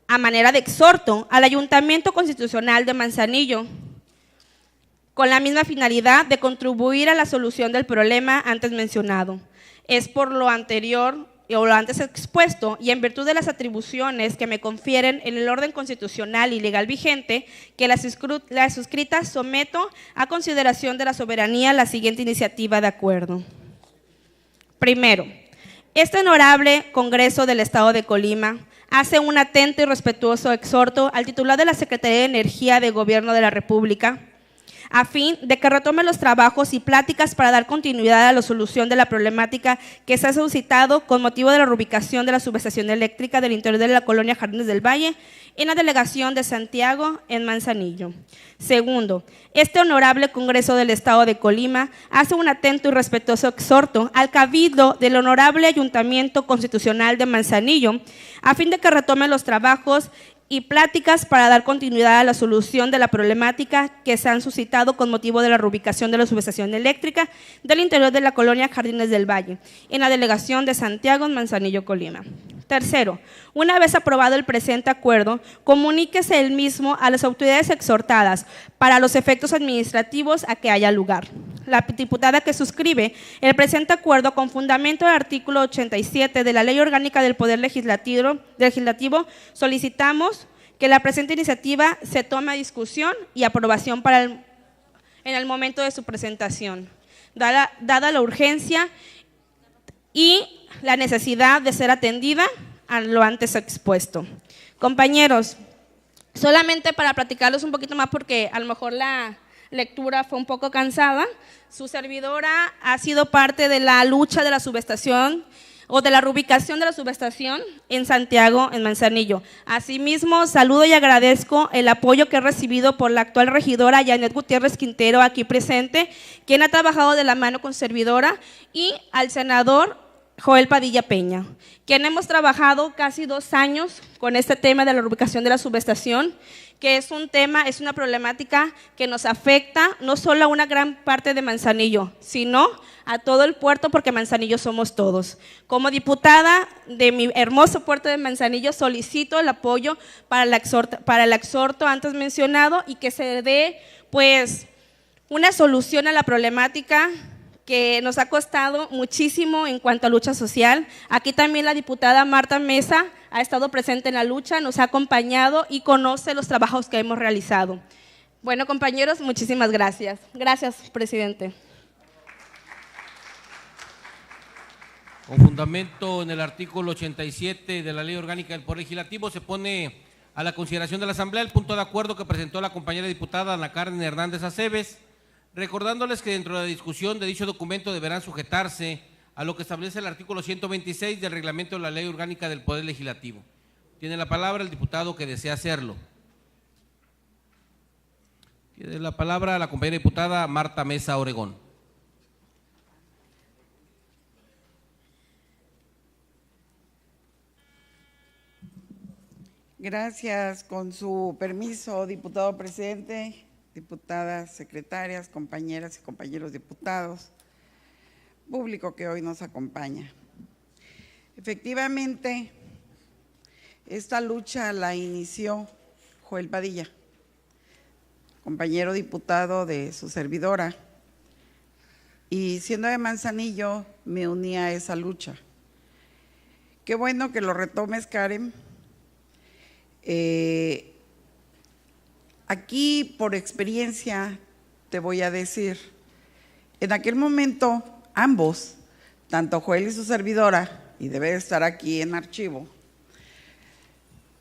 Speaker 9: a manera de exhorto al Ayuntamiento Constitucional de Manzanillo, con la misma finalidad de contribuir a la solución del problema antes mencionado. Es por lo anterior o lo antes expuesto y en virtud de las atribuciones que me confieren en el orden constitucional y legal vigente, que la suscrita someto a consideración de la soberanía la siguiente iniciativa de acuerdo. Primero, este honorable Congreso del Estado de Colima hace un atento y respetuoso exhorto al titular de la Secretaría de Energía de Gobierno de la República, a fin de que retome los trabajos y pláticas para dar continuidad a la solución de la problemática que se ha suscitado con motivo de la reubicación de la subestación eléctrica del interior de la colonia Jardines del Valle en la delegación de Santiago, en Manzanillo. Segundo, este honorable Congreso del Estado de Colima hace un atento y respetuoso exhorto al cabildo del honorable Ayuntamiento Constitucional de Manzanillo, a fin de que retome los trabajos y pláticas para dar continuidad a la solución de la problemática que se han suscitado con motivo de la reubicación de la subestación eléctrica del interior de la colonia Jardines del Valle, en la delegación de Santiago, en Manzanillo, Colima. Tercero, una vez aprobado el presente acuerdo, comuníquese el mismo a las autoridades exhortadas para los efectos administrativos a que haya lugar. La diputada que suscribe el presente acuerdo con fundamento del artículo 87 de la Ley Orgánica del Poder Legislativo, solicitamos que la presente iniciativa se tome a discusión y aprobación en el momento de su presentación, dada la urgencia y la necesidad de ser atendida a lo antes expuesto. Compañeros, solamente para platicarles un poquito más, porque a lo mejor la lectura fue un poco cansada, su servidora ha sido parte de la lucha de la subestación o de la reubicación de la subestación en Santiago, en Manzanillo. Asimismo, saludo y agradezco el apoyo que he recibido por la actual regidora Janet Gutiérrez Quintero, aquí presente, quien ha trabajado de la mano con servidora, y al senador Joel Padilla Peña, quien hemos trabajado casi 2 años con este tema de la reubicación de la subestación, que es un tema, es una problemática que nos afecta no solo a una gran parte de Manzanillo, sino a todo el puerto, porque Manzanillo somos todos. Como diputada de mi hermoso puerto de Manzanillo, solicito el apoyo para el exhorto antes mencionado y que se dé pues una solución a la problemática que nos ha costado muchísimo en cuanto a lucha social. Aquí también la diputada Marta Mesa ha estado presente en la lucha, nos ha acompañado y conoce los trabajos que hemos realizado. Bueno, compañeros, muchísimas gracias. Gracias, presidente.
Speaker 1: Con fundamento en el artículo 87 de la Ley Orgánica del Poder Legislativo, se pone a la consideración de la Asamblea el punto de acuerdo que presentó la compañera diputada Ana Karen Hernández Aceves, recordándoles que dentro de la discusión de dicho documento deberán sujetarse a lo que establece el artículo 126 del reglamento de la Ley Orgánica del Poder Legislativo. Tiene la palabra el diputado que desea hacerlo. Tiene la palabra la compañera diputada Marta Mesa Oregón.
Speaker 10: Gracias. Con su permiso, diputado presidente, diputadas, secretarias, compañeras y compañeros diputados, público que hoy nos acompaña. Efectivamente, esta lucha la inició Joel Padilla, compañero diputado de su servidora, y siendo de Manzanillo me uní a esa lucha. Qué bueno que lo retomes, Karen. Aquí, por experiencia, te voy a decir, en aquel momento, ambos, tanto Joel y su servidora, y debe estar aquí en archivo,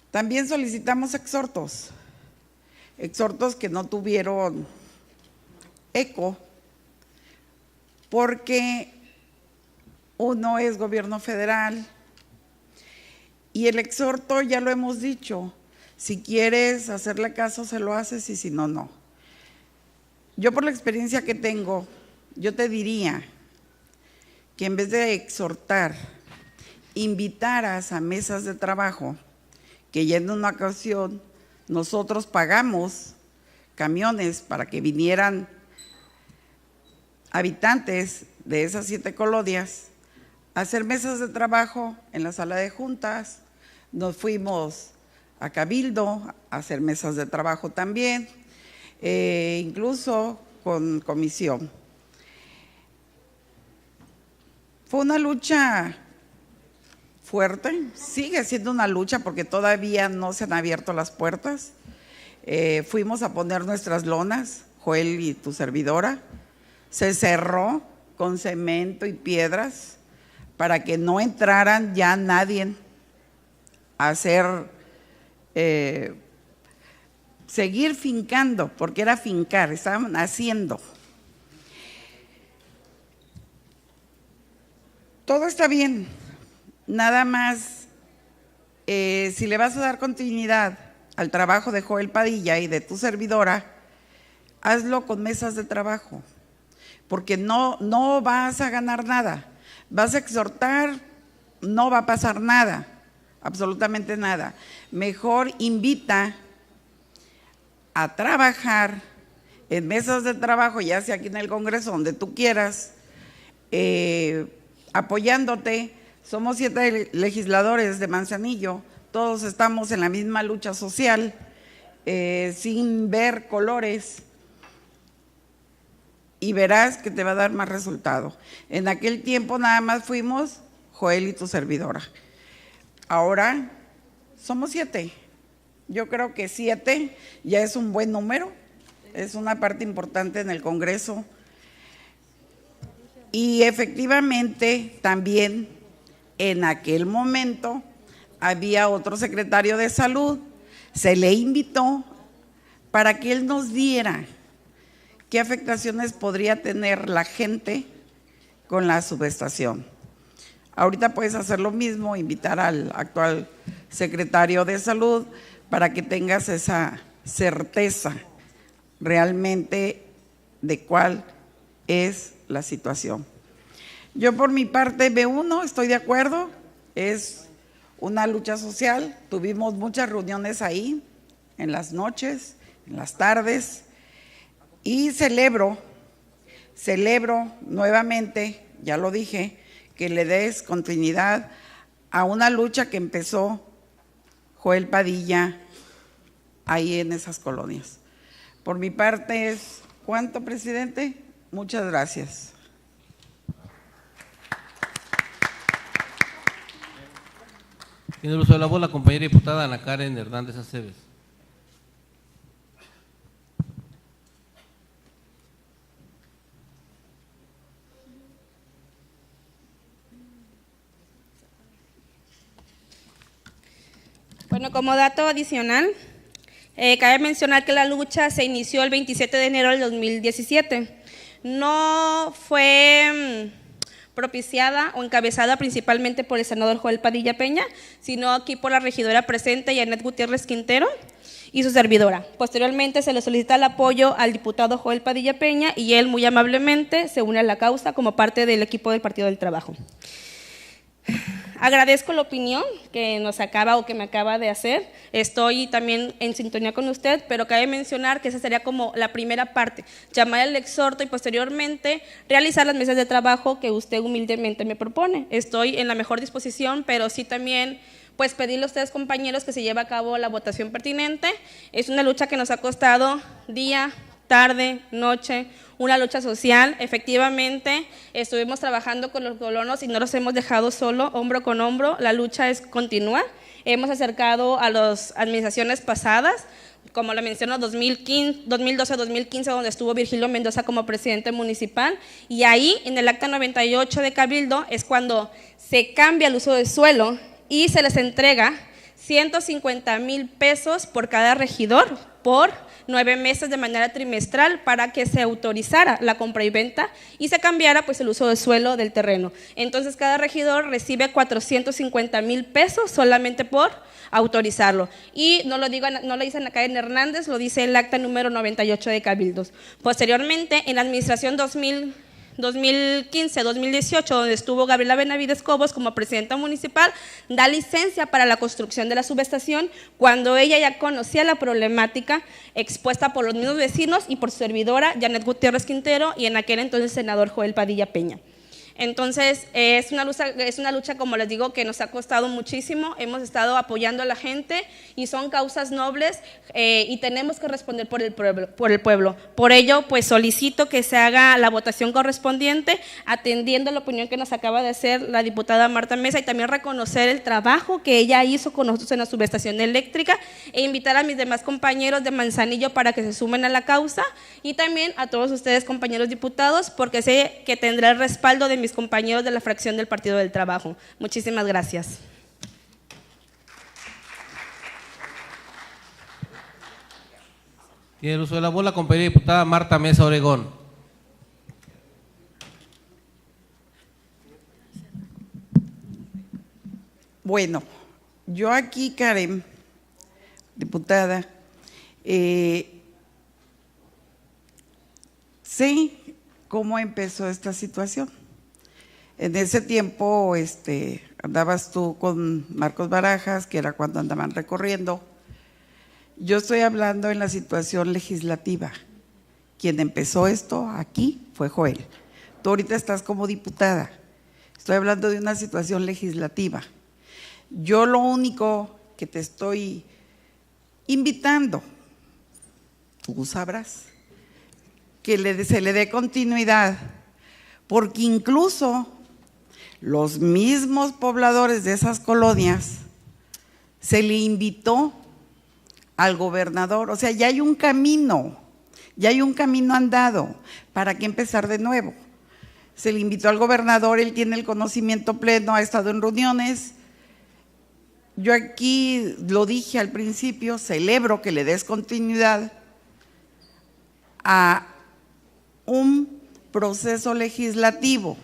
Speaker 10: también solicitamos exhortos que no tuvieron eco, porque uno es gobierno federal y el exhorto, ya lo hemos dicho, si quieres hacerle caso se lo haces y si no, no. Yo por la experiencia que tengo, yo te diría que en vez de exhortar, invitaras a mesas de trabajo, que ya en una ocasión nosotros pagamos camiones para que vinieran habitantes de esas 7 colonias a hacer mesas de trabajo en la sala de juntas. Nos fuimos a Cabildo a hacer mesas de trabajo también, incluso con comisión. Fue una lucha fuerte, sigue siendo una lucha porque todavía no se han abierto las puertas. Fuimos a poner nuestras lonas, Joel y tu servidora, se cerró con cemento y piedras para que no entraran ya nadie a hacer, seguir fincando, porque era fincar, estaban haciendo. Todo está bien, nada más, si le vas a dar continuidad al trabajo de Joel Padilla y de tu servidora, hazlo con mesas de trabajo, porque no vas a ganar nada, vas a exhortar, no va a pasar nada, absolutamente nada. Mejor invita a trabajar en mesas de trabajo, ya sea aquí en el Congreso, donde tú quieras, apoyándote. Somos 7 legisladores de Manzanillo, todos estamos en la misma lucha social, sin ver colores, y verás que te va a dar más resultado. En aquel tiempo nada más fuimos Joel y tu servidora. Ahora somos 7 Yo creo que 7 ya es un buen número, es una parte importante en el Congreso. Y efectivamente también en aquel momento había otro secretario de Salud, se le invitó para que él nos diera qué afectaciones podría tener la gente con la subestación. Ahorita puedes hacer lo mismo, invitar al actual secretario de Salud para que tengas esa certeza realmente de cuál es la situación. Yo por mi parte B1 estoy de acuerdo, es una lucha social, tuvimos muchas reuniones ahí, en las noches, en las tardes, y celebro nuevamente, ya lo dije, que le des continuidad a una lucha que empezó Joel Padilla ahí en esas colonias. Por mi parte es, ¿cuánto, presidente? Muchas gracias.
Speaker 1: Tiene el uso de la voz la compañera diputada Ana Karen Hernández Aceves.
Speaker 9: Bueno, como dato adicional, cabe mencionar que la lucha se inició el 27 de enero del 2017. No fue propiciada o encabezada principalmente por el senador Joel Padilla Peña, sino aquí por la regidora presente, Janet Gutiérrez Quintero, y su servidora. Posteriormente se le solicita el apoyo al diputado Joel Padilla Peña y él muy amablemente se une a la causa como parte del equipo del Partido del Trabajo. Agradezco la opinión que me acaba de hacer. Estoy también en sintonía con usted, pero cabe mencionar que esa sería como la primera parte, llamar el exhorto y posteriormente realizar las mesas de trabajo que usted humildemente me propone. Estoy en la mejor disposición, pero sí también pues pedirle a ustedes, compañeros, que se lleve a cabo la votación pertinente. Es una lucha que nos ha costado día, tarde, noche, una lucha social. Efectivamente, estuvimos trabajando con los colonos y no los hemos dejado solo, hombro con hombro. La lucha es continua. Hemos acercado a las administraciones pasadas, como lo menciono, 2012-2015, donde estuvo Virgilio Mendoza como presidente municipal, y ahí, en el acta 98 de Cabildo, es cuando se cambia el uso del suelo y se les entrega 150,000 pesos por cada regidor por 9 meses de manera trimestral para que se autorizara la compra y venta y se cambiara pues el uso del suelo del terreno. Entonces cada regidor recibe 450,000 pesos solamente por autorizarlo. Y no lo dice Ana Karen Hernández, lo dice el acta número 98 de Cabildos. Posteriormente, en la administración 2015-2018, donde estuvo Gabriela Benavides Cobos como presidenta municipal, da licencia para la construcción de la subestación cuando ella ya conocía la problemática expuesta por los mismos vecinos y por su servidora Janet Gutiérrez Quintero y en aquel entonces senador Joel Padilla Peña. Entonces, es una lucha, como les digo, que nos ha costado muchísimo. Hemos estado apoyando a la gente y son causas nobles y tenemos que responder por el pueblo. Por ello, pues solicito que se haga la votación correspondiente, atendiendo la opinión que nos acaba de hacer la diputada Marta Mesa y también reconocer el trabajo que ella hizo con nosotros en la subestación eléctrica e invitar a mis demás compañeros de Manzanillo para que se sumen a la causa y también a todos ustedes, compañeros diputados, porque sé que tendré el respaldo de mis compañeros de la fracción del Partido del Trabajo. Muchísimas gracias.
Speaker 1: Tiene el uso de la voz la compañera diputada Marta Mesa Oregón.
Speaker 10: Bueno, yo aquí, Karen, diputada, sé cómo empezó esta situación. En ese tiempo andabas tú con Marcos Barajas, que era cuando andaban recorriendo. Yo estoy hablando en la situación legislativa. Quien empezó esto aquí fue Joel. Tú ahorita estás como diputada. Estoy hablando de una situación legislativa. Yo lo único que te estoy invitando, tú sabrás, que se le dé continuidad, porque incluso los mismos pobladores de esas colonias se le invitó al gobernador. O sea, ya hay un camino andado. ¿Para qué empezar de nuevo? Se le invitó al gobernador, él tiene el conocimiento pleno, ha estado en reuniones. Yo aquí lo dije al principio, celebro que le des continuidad a un proceso legislativo,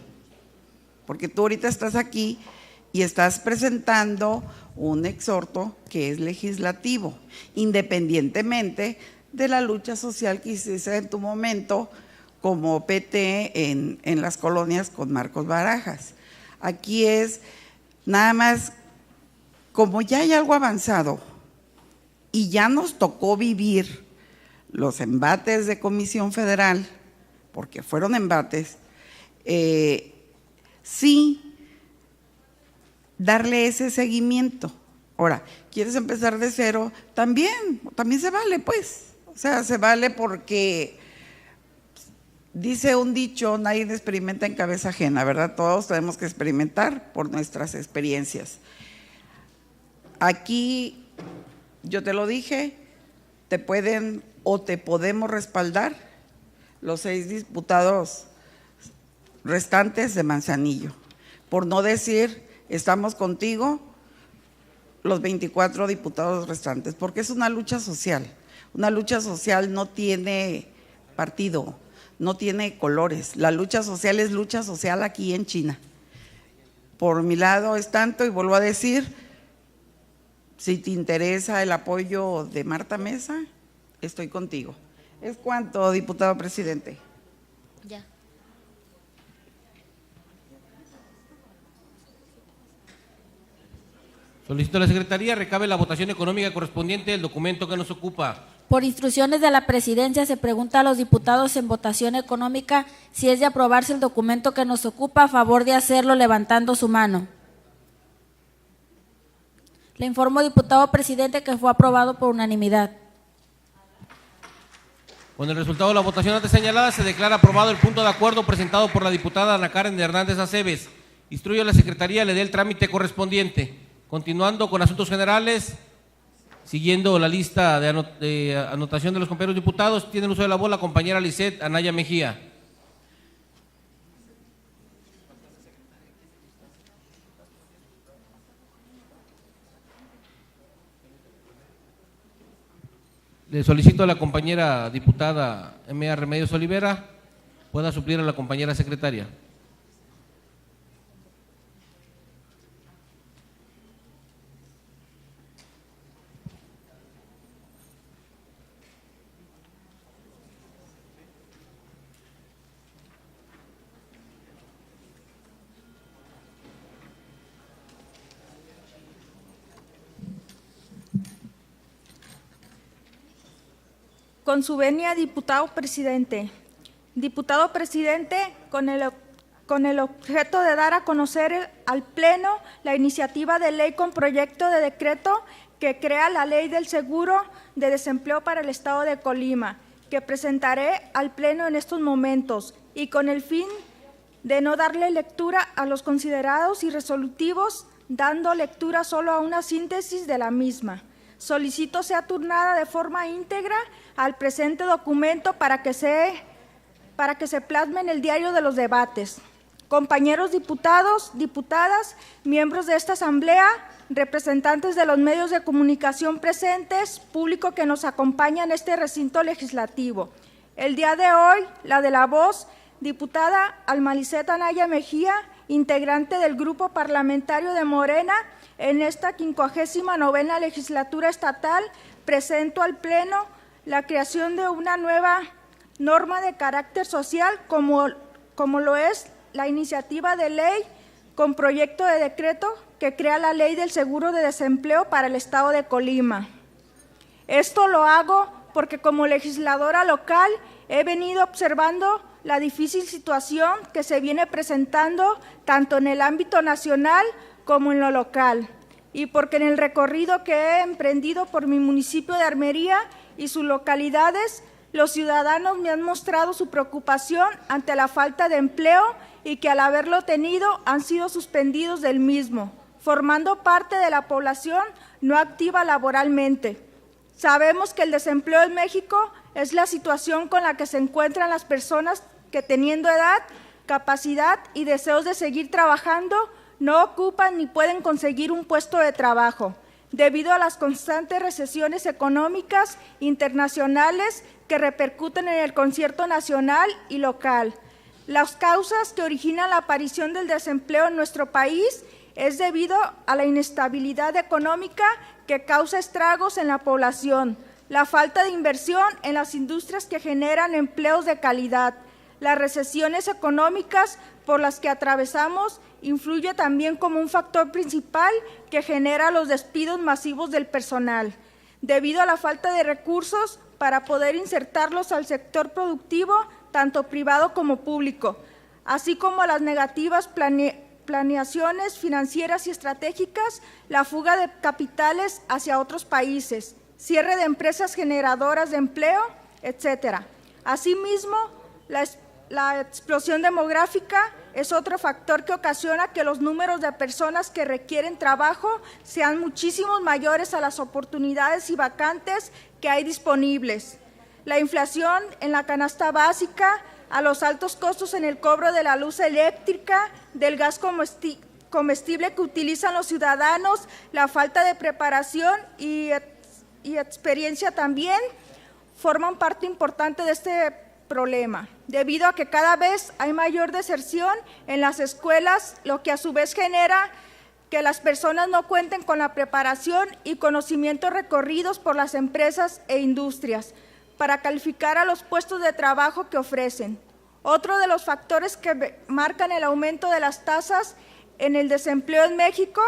Speaker 10: porque tú ahorita estás aquí y estás presentando un exhorto que es legislativo, independientemente de la lucha social que hiciste en tu momento como PT en las colonias con Marcos Barajas. Aquí es nada más, como ya hay algo avanzado y ya nos tocó vivir los embates de Comisión Federal, porque fueron embates, sí darle ese seguimiento. Ahora, ¿quieres empezar de cero? También se vale, pues. O sea, se vale porque dice un dicho, nadie experimenta en cabeza ajena, ¿verdad? Todos tenemos que experimentar por nuestras experiencias. Aquí, yo te lo dije, te pueden o te podemos respaldar los 6 diputados restantes de Manzanillo. Por no decir, estamos contigo los 24 diputados restantes, porque es una lucha social. Una lucha social no tiene partido, no tiene colores. La lucha social es lucha social aquí en China. Por mi lado es tanto, y vuelvo a decir, si te interesa el apoyo de Marta Mesa, estoy contigo. ¿Es cuánto, diputado presidente?
Speaker 7: Ya.
Speaker 1: Solicito a la Secretaría recabe la votación económica correspondiente del documento que nos ocupa.
Speaker 7: Por instrucciones de la Presidencia, se pregunta a los diputados en votación económica si es de aprobarse el documento que nos ocupa, a favor de hacerlo levantando su mano. Le informo, diputado presidente, que fue aprobado por unanimidad.
Speaker 1: Con el resultado de la votación antes señalada, se declara aprobado el punto de acuerdo presentado por la diputada Ana Karen Hernández Aceves. Instruyo a la Secretaría le dé el trámite correspondiente. Continuando con asuntos generales, siguiendo la lista de anotación de los compañeros diputados, tiene el uso de la voz la compañera Lisette Anaya Mejía. Le solicito a la compañera diputada M.A. Remedios Olivera pueda suplir a la compañera secretaria.
Speaker 11: Con su venia, diputado presidente. Diputado presidente, con el objeto de dar a conocer al Pleno la iniciativa de ley con proyecto de decreto que crea la Ley del Seguro de Desempleo para el Estado de Colima, que presentaré al Pleno en estos momentos, y con el fin de no darle lectura a los considerados y resolutivos, dando lectura solo a una síntesis de la misma. Solicito sea turnada de forma íntegra al presente documento para que se plasme en el diario de los debates. Compañeros diputados, diputadas, miembros de esta asamblea, representantes de los medios de comunicación presentes, público que nos acompaña en este recinto legislativo. El día de hoy, la de la voz, diputada Alma Lisette Anaya Mejía, integrante del Grupo Parlamentario de Morena, en esta 59ª legislatura estatal, presento al Pleno la creación de una nueva norma de carácter social como lo es la iniciativa de ley con proyecto de decreto que crea la Ley del Seguro de Desempleo para el Estado de Colima. Esto lo hago porque como legisladora local he venido observando la difícil situación que se viene presentando tanto en el ámbito nacional como en lo local, y porque en el recorrido que he emprendido por mi municipio de Armería y sus localidades, los ciudadanos me han mostrado su preocupación ante la falta de empleo y que al haberlo tenido han sido suspendidos del mismo, formando parte de la población no activa laboralmente. Sabemos que el desempleo en México es la situación con la que se encuentran las personas que, teniendo edad, capacidad y deseos de seguir trabajando, no ocupan ni pueden conseguir un puesto de trabajo, debido a las constantes recesiones económicas internacionales que repercuten en el concierto nacional y local. Las causas que originan la aparición del desempleo en nuestro país es debido a la inestabilidad económica que causa estragos en la población, la falta de inversión en las industrias que generan empleos de calidad. Las recesiones económicas por las que atravesamos influye también como un factor principal que genera los despidos masivos del personal, debido a la falta de recursos para poder insertarlos al sector productivo, tanto privado como público, así como a las negativas planeaciones financieras y estratégicas, la fuga de capitales hacia otros países, cierre de empresas generadoras de empleo, etcétera. Asimismo, la explosión demográfica es otro factor que ocasiona que los números de personas que requieren trabajo sean muchísimos mayores a las oportunidades y vacantes que hay disponibles. La inflación en la canasta básica, a los altos costos en el cobro de la luz eléctrica, del gas comestible que utilizan los ciudadanos, la falta de preparación y experiencia también forman parte importante de este problema, debido a que cada vez hay mayor deserción en las escuelas, lo que a su vez genera que las personas no cuenten con la preparación y conocimientos recorridos por las empresas e industrias para calificar a los puestos de trabajo que ofrecen. Otro de los factores que marcan el aumento de las tasas en el desempleo en México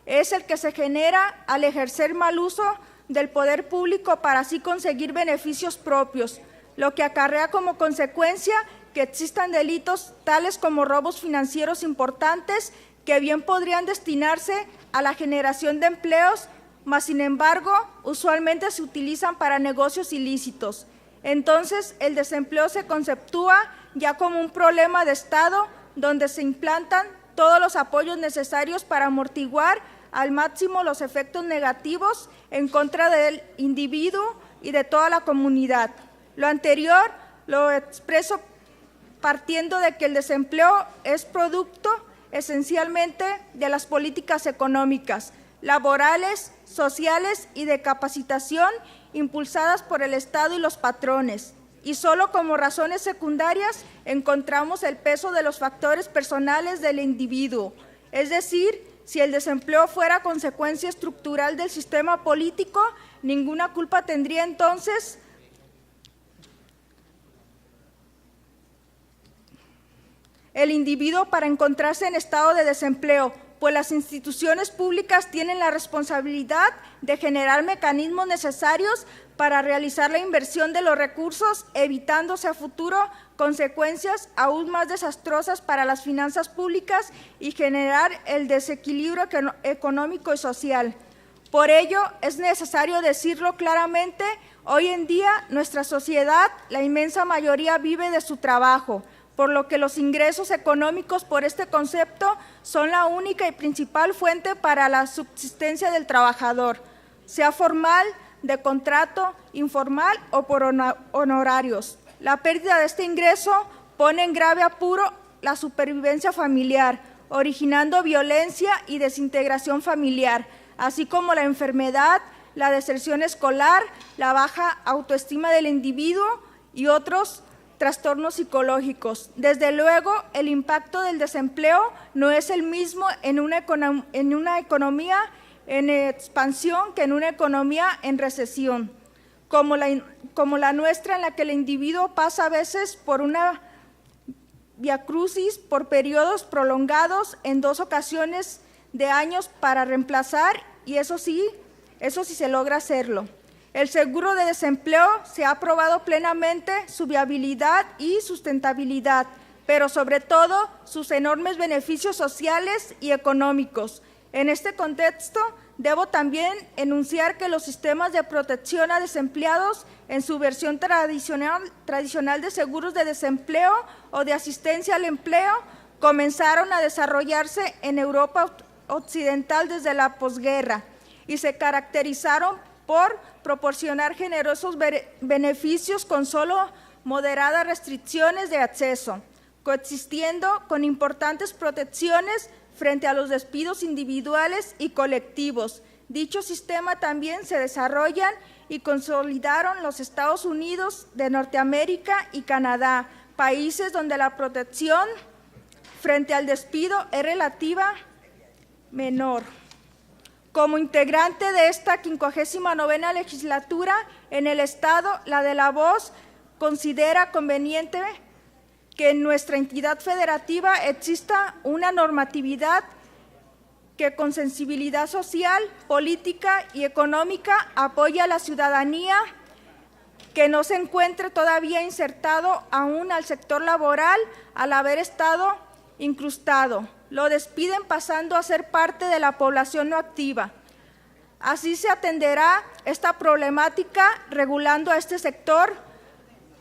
Speaker 11: es el que se genera al ejercer mal uso del poder público para así conseguir beneficios propios, lo que acarrea como consecuencia que existan delitos tales como robos financieros importantes que bien podrían destinarse a la generación de empleos, mas sin embargo usualmente se utilizan para negocios ilícitos. Entonces el desempleo se conceptúa ya como un problema de Estado donde se implantan todos los apoyos necesarios para amortiguar al máximo los efectos negativos en contra del individuo y de toda la comunidad. Lo anterior lo expreso partiendo de que el desempleo es producto esencialmente de las políticas económicas, laborales, sociales y de capacitación impulsadas por el Estado y los patrones. Y solo como razones secundarias encontramos el peso de los factores personales del individuo. Es decir, si el desempleo fuera consecuencia estructural del sistema político, ninguna culpa tendría entonces el individuo para encontrarse en estado de desempleo, pues las instituciones públicas tienen la responsabilidad de generar mecanismos necesarios para realizar la inversión de los recursos, evitándose a futuro consecuencias aún más desastrosas para las finanzas públicas y generar el desequilibrio económico y social. Por ello, es necesario decirlo claramente, hoy en día nuestra sociedad, la inmensa mayoría vive de su trabajo, por lo que los ingresos económicos por este concepto son la única y principal fuente para la subsistencia del trabajador, sea formal, de contrato, informal o por honorarios. La pérdida de este ingreso pone en grave apuro la supervivencia familiar, originando violencia y desintegración familiar, así como la enfermedad, la deserción escolar, la baja autoestima del individuo y otros trastornos psicológicos. Desde luego, el impacto del desempleo no es el mismo en una economía en expansión que en una economía en recesión, como la nuestra, en la que el individuo pasa a veces por una viacrucis, por periodos prolongados en 2 ocasiones de años para reemplazar, y eso sí se logra hacerlo. El seguro de desempleo se ha probado plenamente su viabilidad y sustentabilidad, pero sobre todo sus enormes beneficios sociales y económicos. En este contexto, debo también enunciar que los sistemas de protección a desempleados en su versión tradicional de seguros de desempleo o de asistencia al empleo comenzaron a desarrollarse en Europa Occidental desde la posguerra y se caracterizaron por proporcionar generosos beneficios con solo moderadas restricciones de acceso, coexistiendo con importantes protecciones frente a los despidos individuales y colectivos. Dicho sistema también se desarrollan y consolidaron los Estados Unidos de Norteamérica y Canadá, países donde la protección frente al despido es relativa menor. Como integrante de esta 59ª legislatura en el Estado, la de La Voz considera conveniente que en nuestra entidad federativa exista una normatividad que con sensibilidad social, política y económica apoye a la ciudadanía que no se encuentre todavía insertado aún al sector laboral al haber estado incrustado. Lo despiden pasando a ser parte de la población no activa. Así se atenderá esta problemática regulando a este sector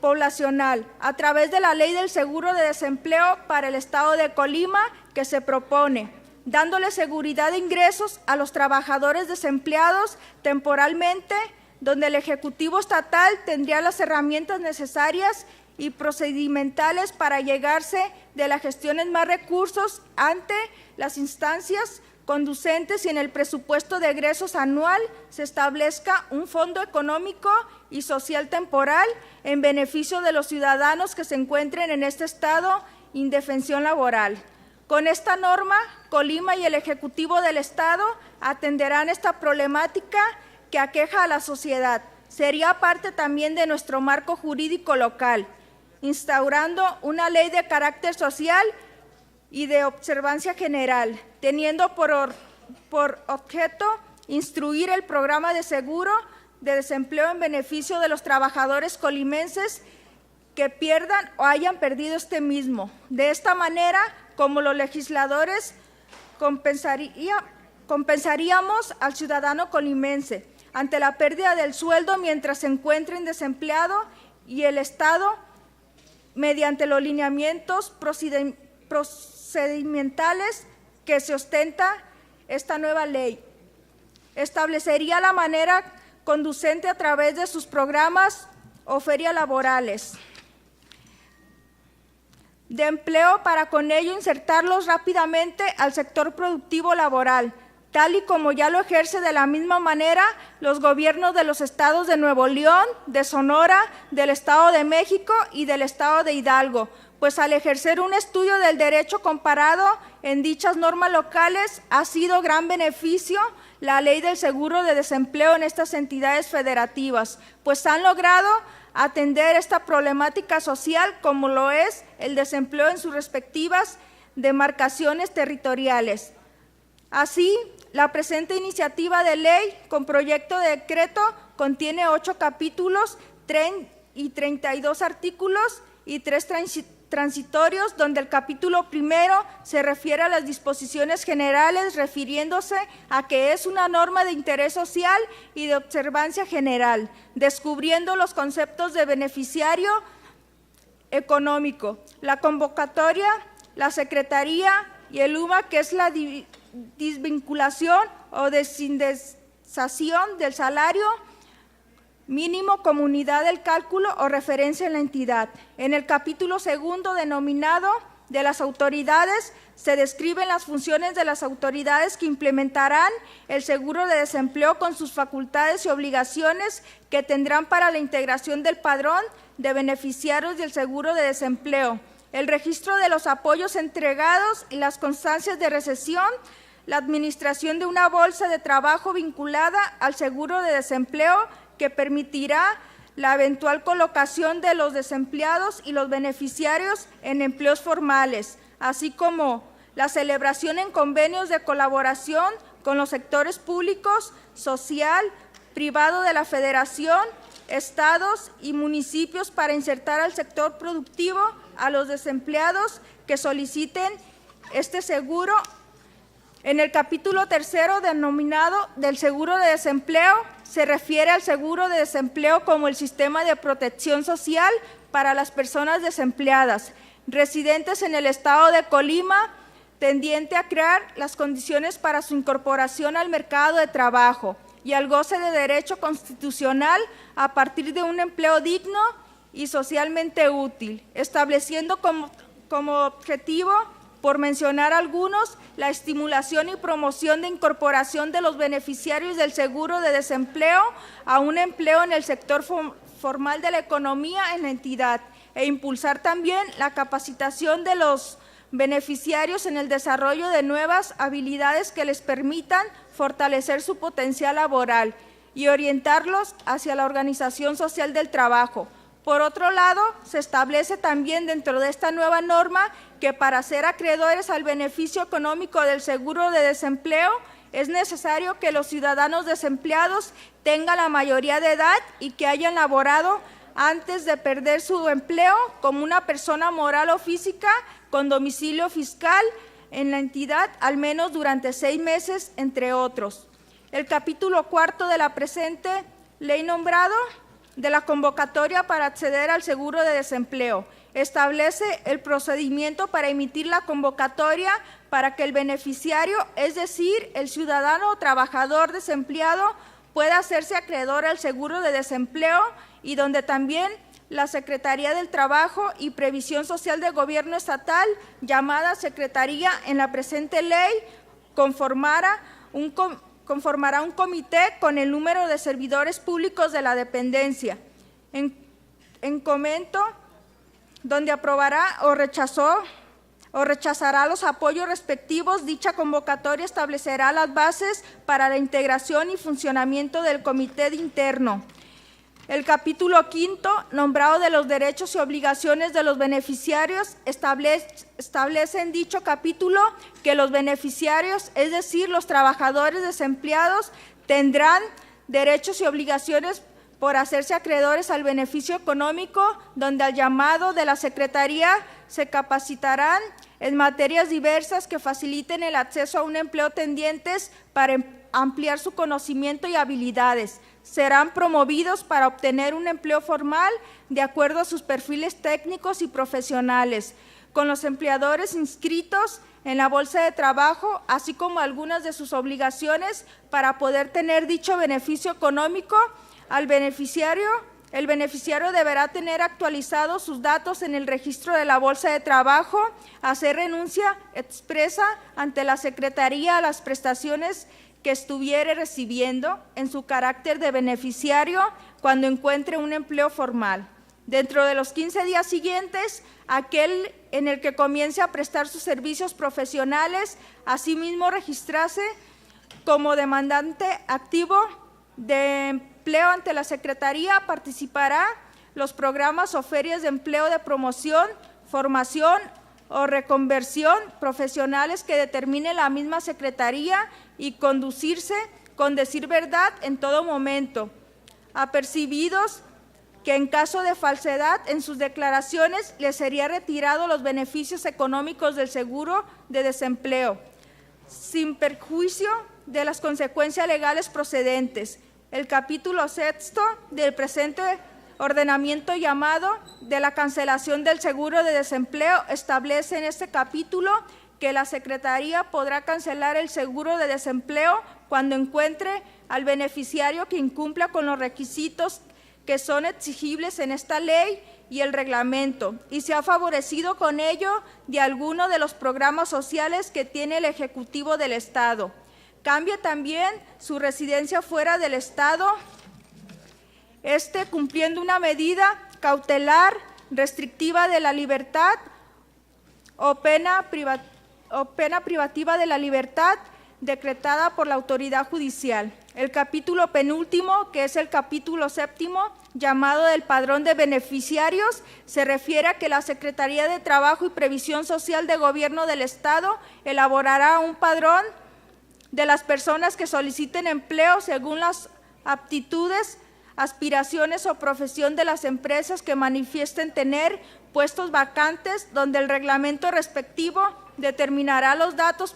Speaker 11: poblacional a través de la Ley del Seguro de Desempleo para el Estado de Colima que se propone, dándole seguridad de ingresos a los trabajadores desempleados temporalmente, donde el Ejecutivo Estatal tendría las herramientas necesarias y procedimentales para llegarse de la gestión en más recursos ante las instancias conducentes y en el presupuesto de egresos anual se establezca un fondo económico y social temporal en beneficio de los ciudadanos que se encuentren en este estado indefensión laboral. Con esta norma, Colima y el Ejecutivo del Estado atenderán esta problemática que aqueja a la sociedad. Sería parte también de nuestro marco jurídico local, instaurando una ley de carácter social y de observancia general, teniendo por objeto instruir el programa de seguro de desempleo en beneficio de los trabajadores colimenses que pierdan o hayan perdido este mismo. De esta manera, como los legisladores, compensaríamos al ciudadano colimense ante la pérdida del sueldo mientras se encuentren desempleado y el Estado, mediante los lineamientos procedimentales que se ostenta esta nueva ley, establecería la manera conducente a través de sus programas o ferias laborales de empleo para con ello insertarlos rápidamente al sector productivo laboral, tal y como ya lo ejerce de la misma manera los gobiernos de los estados de Nuevo León, de Sonora, del Estado de México y del Estado de Hidalgo, pues al ejercer un estudio del derecho comparado en dichas normas locales ha sido gran beneficio la ley del seguro de desempleo en estas entidades federativas, pues han logrado atender esta problemática social como lo es el desempleo en sus respectivas demarcaciones territoriales. Así, la presente iniciativa de ley con proyecto de decreto contiene 8 capítulos y 32 artículos y 3 transitorios, donde el capítulo primero se refiere a las disposiciones generales refiriéndose a que es una norma de interés social y de observancia general, descubriendo los conceptos de beneficiario económico, la convocatoria, la secretaría y el UMA, que es la desvinculación o desindexación del salario mínimo, comunidad del cálculo o referencia en la entidad. En el capítulo segundo, denominado de las autoridades, se describen las funciones de las autoridades que implementarán el seguro de desempleo con sus facultades y obligaciones que tendrán para la integración del padrón de beneficiarios del seguro de desempleo, el registro de los apoyos entregados y las constancias de recesión, la administración de una bolsa de trabajo vinculada al seguro de desempleo que permitirá la eventual colocación de los desempleados y los beneficiarios en empleos formales, así como la celebración en convenios de colaboración con los sectores públicos, social, privado de la Federación, estados y municipios para insertar al sector productivo a los desempleados que soliciten este seguro. En el capítulo tercero, denominado del seguro de desempleo, se refiere al seguro de desempleo como el sistema de protección social para las personas desempleadas, residentes en el estado de Colima, tendiente a crear las condiciones para su incorporación al mercado de trabajo. y al goce de derecho constitucional a partir de un empleo digno y socialmente útil, estableciendo como objetivo, por mencionar algunos, la estimulación y promoción de incorporación de los beneficiarios del seguro de desempleo a un empleo en el sector formal de la economía en la entidad, e impulsar también la capacitación de los beneficiarios en el desarrollo de nuevas habilidades que les permitan fortalecer su potencial laboral y orientarlos hacia la organización social del trabajo. Por otro lado, se establece también dentro de esta nueva norma que para ser acreedores al beneficio económico del seguro de desempleo es necesario que los ciudadanos desempleados tengan la mayoría de edad y que hayan laborado antes de perder su empleo como una persona moral o física con domicilio fiscal en la entidad al menos durante 6 meses, entre otros. El capítulo 4 de la presente ley nombrado de la convocatoria para acceder al seguro de desempleo establece el procedimiento para emitir la convocatoria para que el beneficiario, es decir, el ciudadano o trabajador desempleado, pueda hacerse acreedor al seguro de desempleo y donde también la Secretaría del Trabajo y Previsión Social del Gobierno Estatal, llamada Secretaría en la presente ley, conformará un comité con el número de servidores públicos de la dependencia. En comento, donde aprobará o rechazará los apoyos respectivos, dicha convocatoria establecerá las bases para la integración y funcionamiento del comité interno. El capítulo 5, nombrado de los derechos y obligaciones de los beneficiarios, establece en dicho capítulo que los beneficiarios, es decir, los trabajadores desempleados, tendrán derechos y obligaciones por hacerse acreedores al beneficio económico, donde al llamado de la Secretaría se capacitarán en materias diversas que faciliten el acceso a un empleo tendientes para ampliar su conocimiento y habilidades. Serán promovidos para obtener un empleo formal de acuerdo a sus perfiles técnicos y profesionales, con los empleadores inscritos en la bolsa de trabajo, así como algunas de sus obligaciones para poder tener dicho beneficio económico. El beneficiario deberá tener actualizados sus datos en el registro de la bolsa de trabajo, hacer renuncia expresa ante la Secretaría a las prestaciones que estuviere recibiendo en su carácter de beneficiario cuando encuentre un empleo formal. Dentro de los 15 días siguientes, aquel en el que comience a prestar sus servicios profesionales, asimismo registrarse como demandante activo de empleo ante la Secretaría, participará los programas o ferias de empleo de promoción, formación o reconversión profesionales que determine la misma Secretaría y conducirse con decir verdad en todo momento, apercibidos que en caso de falsedad en sus declaraciones les sería retirado los beneficios económicos del seguro de desempleo, sin perjuicio de las consecuencias legales procedentes. El capítulo 6 del presente ordenamiento llamado de la cancelación del seguro de desempleo establece en este capítulo que la Secretaría podrá cancelar el seguro de desempleo cuando encuentre al beneficiario que incumpla con los requisitos que son exigibles en esta ley y el reglamento y se ha favorecido con ello de alguno de los programas sociales que tiene el Ejecutivo del Estado. Cambia también su residencia fuera del Estado, cumpliendo una medida cautelar restrictiva de la libertad o pena privativa de la libertad decretada por la autoridad judicial. El capítulo penúltimo, que es el capítulo 7, llamado del padrón de beneficiarios, se refiere a que la Secretaría de Trabajo y Previsión Social de Gobierno del Estado elaborará un padrón de las personas que soliciten empleo según las aptitudes, aspiraciones o profesión de las empresas que manifiesten tener puestos vacantes, donde el reglamento respectivo determinará los datos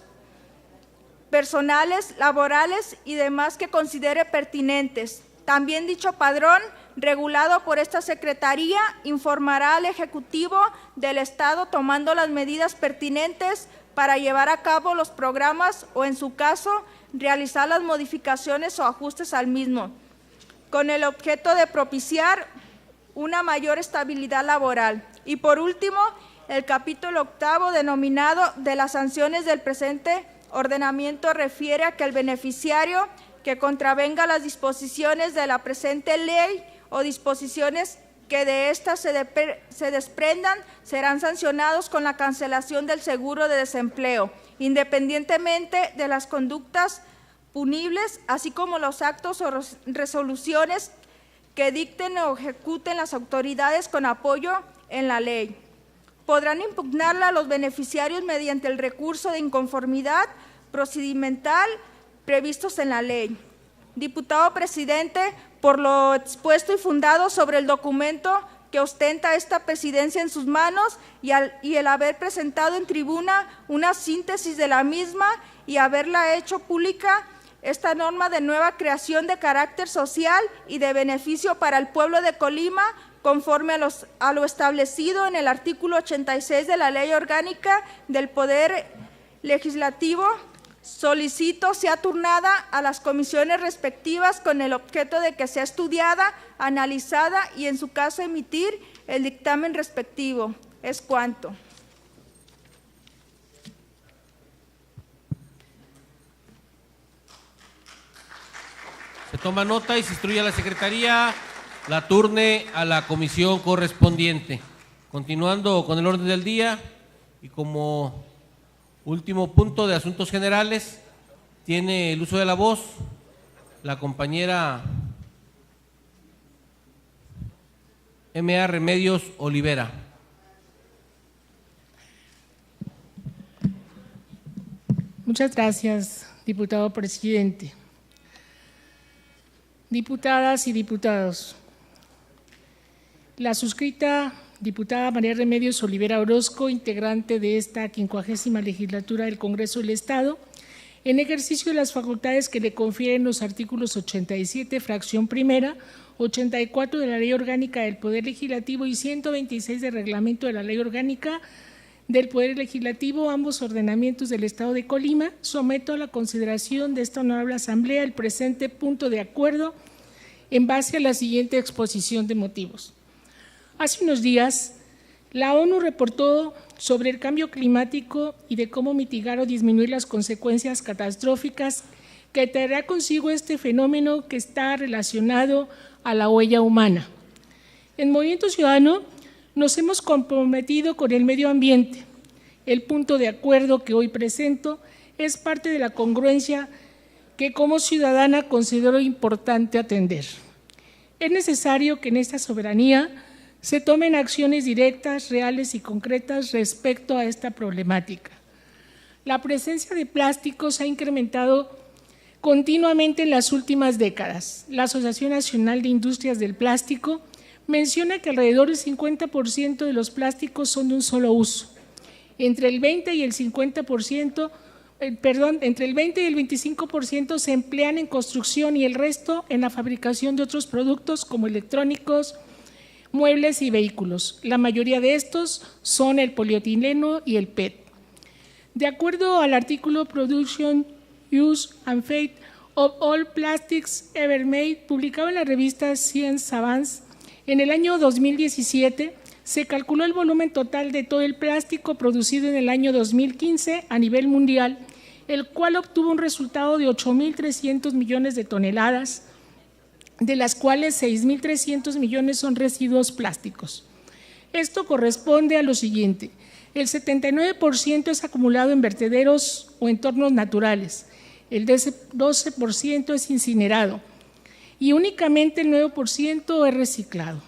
Speaker 11: personales, laborales y demás que considere pertinentes. También dicho padrón, regulado por esta Secretaría, informará al Ejecutivo del Estado tomando las medidas pertinentes para llevar a cabo los programas o, en su caso, realizar las modificaciones o ajustes al mismo, con el objeto de propiciar una mayor estabilidad laboral. Y por último, el capítulo 8, denominado de las sanciones del presente ordenamiento, refiere a que el beneficiario que contravenga las disposiciones de la presente ley o disposiciones que de éstas se desprendan serán sancionados con la cancelación del seguro de desempleo, independientemente de las conductas punibles, así como los actos o resoluciones que dicten o ejecuten las autoridades con apoyo en la ley. Podrán impugnarla los beneficiarios mediante el recurso de inconformidad procedimental previstos en la ley. Diputado presidente, por lo expuesto y fundado sobre el documento que ostenta esta presidencia en sus manos y el haber presentado en tribuna una síntesis de la misma y haberla hecho pública, esta norma de nueva creación de carácter social y de beneficio para el pueblo de Colima, conforme a lo establecido en el artículo 86 de la Ley Orgánica del Poder Legislativo, solicito sea turnada a las comisiones respectivas con el objeto de que sea estudiada, analizada y, en su caso, emitir el dictamen respectivo. Es cuanto.
Speaker 1: Se toma nota y se instruye a la Secretaría la turne a la comisión correspondiente. Continuando con el orden del día y como último punto de asuntos generales, tiene el uso de la voz la compañera M.A. Remedios Olivera.
Speaker 12: Muchas gracias, diputado presidente. Diputadas y diputados, la suscrita diputada María Remedios Olivera Orozco, integrante de esta 50ª legislatura del Congreso del Estado, en ejercicio de las facultades que le confieren los artículos 87, fracción primera, 84 de la Ley Orgánica del Poder Legislativo y 126 del Reglamento de la Ley Orgánica del Poder Legislativo, ambos ordenamientos del Estado de Colima, someto a la consideración de esta honorable Asamblea el presente punto de acuerdo en base a la siguiente exposición de motivos. Hace unos días, la ONU reportó sobre el cambio climático y de cómo mitigar o disminuir las consecuencias catastróficas que traerá consigo este fenómeno que está relacionado a la huella humana. En Movimiento Ciudadano nos hemos comprometido con el medio ambiente. El punto de acuerdo que hoy presento es parte de la congruencia que como ciudadana considero importante atender. Es necesario que en esta soberanía se tomen acciones directas, reales y concretas respecto a esta problemática. La presencia de plásticos ha incrementado continuamente en las últimas décadas. La Asociación Nacional de Industrias del Plástico menciona que alrededor del 50% de los plásticos son de un solo uso. Entre el 20 y el 25% se emplean en construcción y el resto en la fabricación de otros productos como electrónicos, muebles y vehículos. La mayoría de estos son el polietileno y el PET. De acuerdo al artículo Production, Use and Fate of All Plastics Ever Made, publicado en la revista Science Advance, en el año 2017 se calculó el volumen total de todo el plástico producido en el año 2015 a nivel mundial, el cual obtuvo un resultado de 8.300 millones de toneladas, de las cuales 6.300 millones son residuos plásticos. Esto corresponde a lo siguiente: el 79% es acumulado en vertederos o entornos naturales, el 12% es incinerado y únicamente el 9% es reciclado.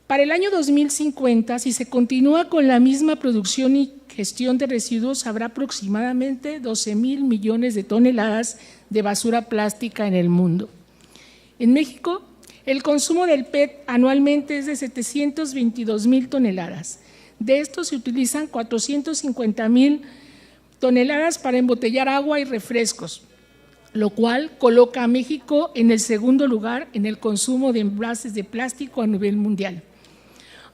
Speaker 12: Para el año 2050, si se continúa con la misma producción y gestión de residuos, habrá aproximadamente 12.000 millones de toneladas de basura plástica en el mundo. En México, el consumo del PET anualmente es de 722.000 toneladas. De estos se utilizan 450.000 toneladas para embotellar agua y refrescos, lo cual coloca a México en el segundo lugar en el consumo de envases de plástico a nivel mundial.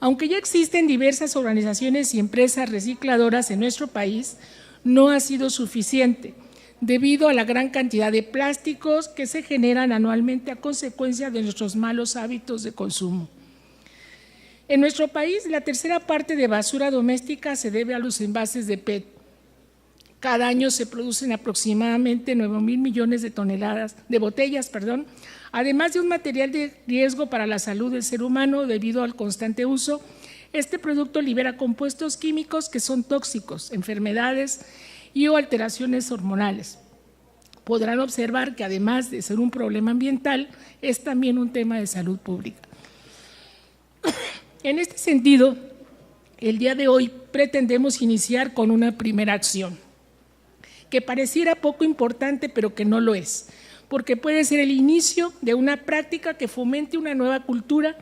Speaker 12: Aunque ya existen diversas organizaciones y empresas recicladoras en nuestro país, no ha sido suficiente, debido a la gran cantidad de plásticos que se generan anualmente a consecuencia de nuestros malos hábitos de consumo. En nuestro país, la tercera parte de basura doméstica se debe a los envases de PET. Cada año se producen aproximadamente 9,000 millones de toneladas de botellas, además de un material de riesgo para la salud del ser humano debido al constante uso. Este producto libera compuestos químicos que son tóxicos, enfermedades y o alteraciones hormonales. Podrán observar que además de ser un problema ambiental, es también un tema de salud pública. En este sentido, el día de hoy pretendemos iniciar con una primera acción, que pareciera poco importante, pero que no lo es, porque puede ser el inicio de una práctica que fomente una nueva cultura.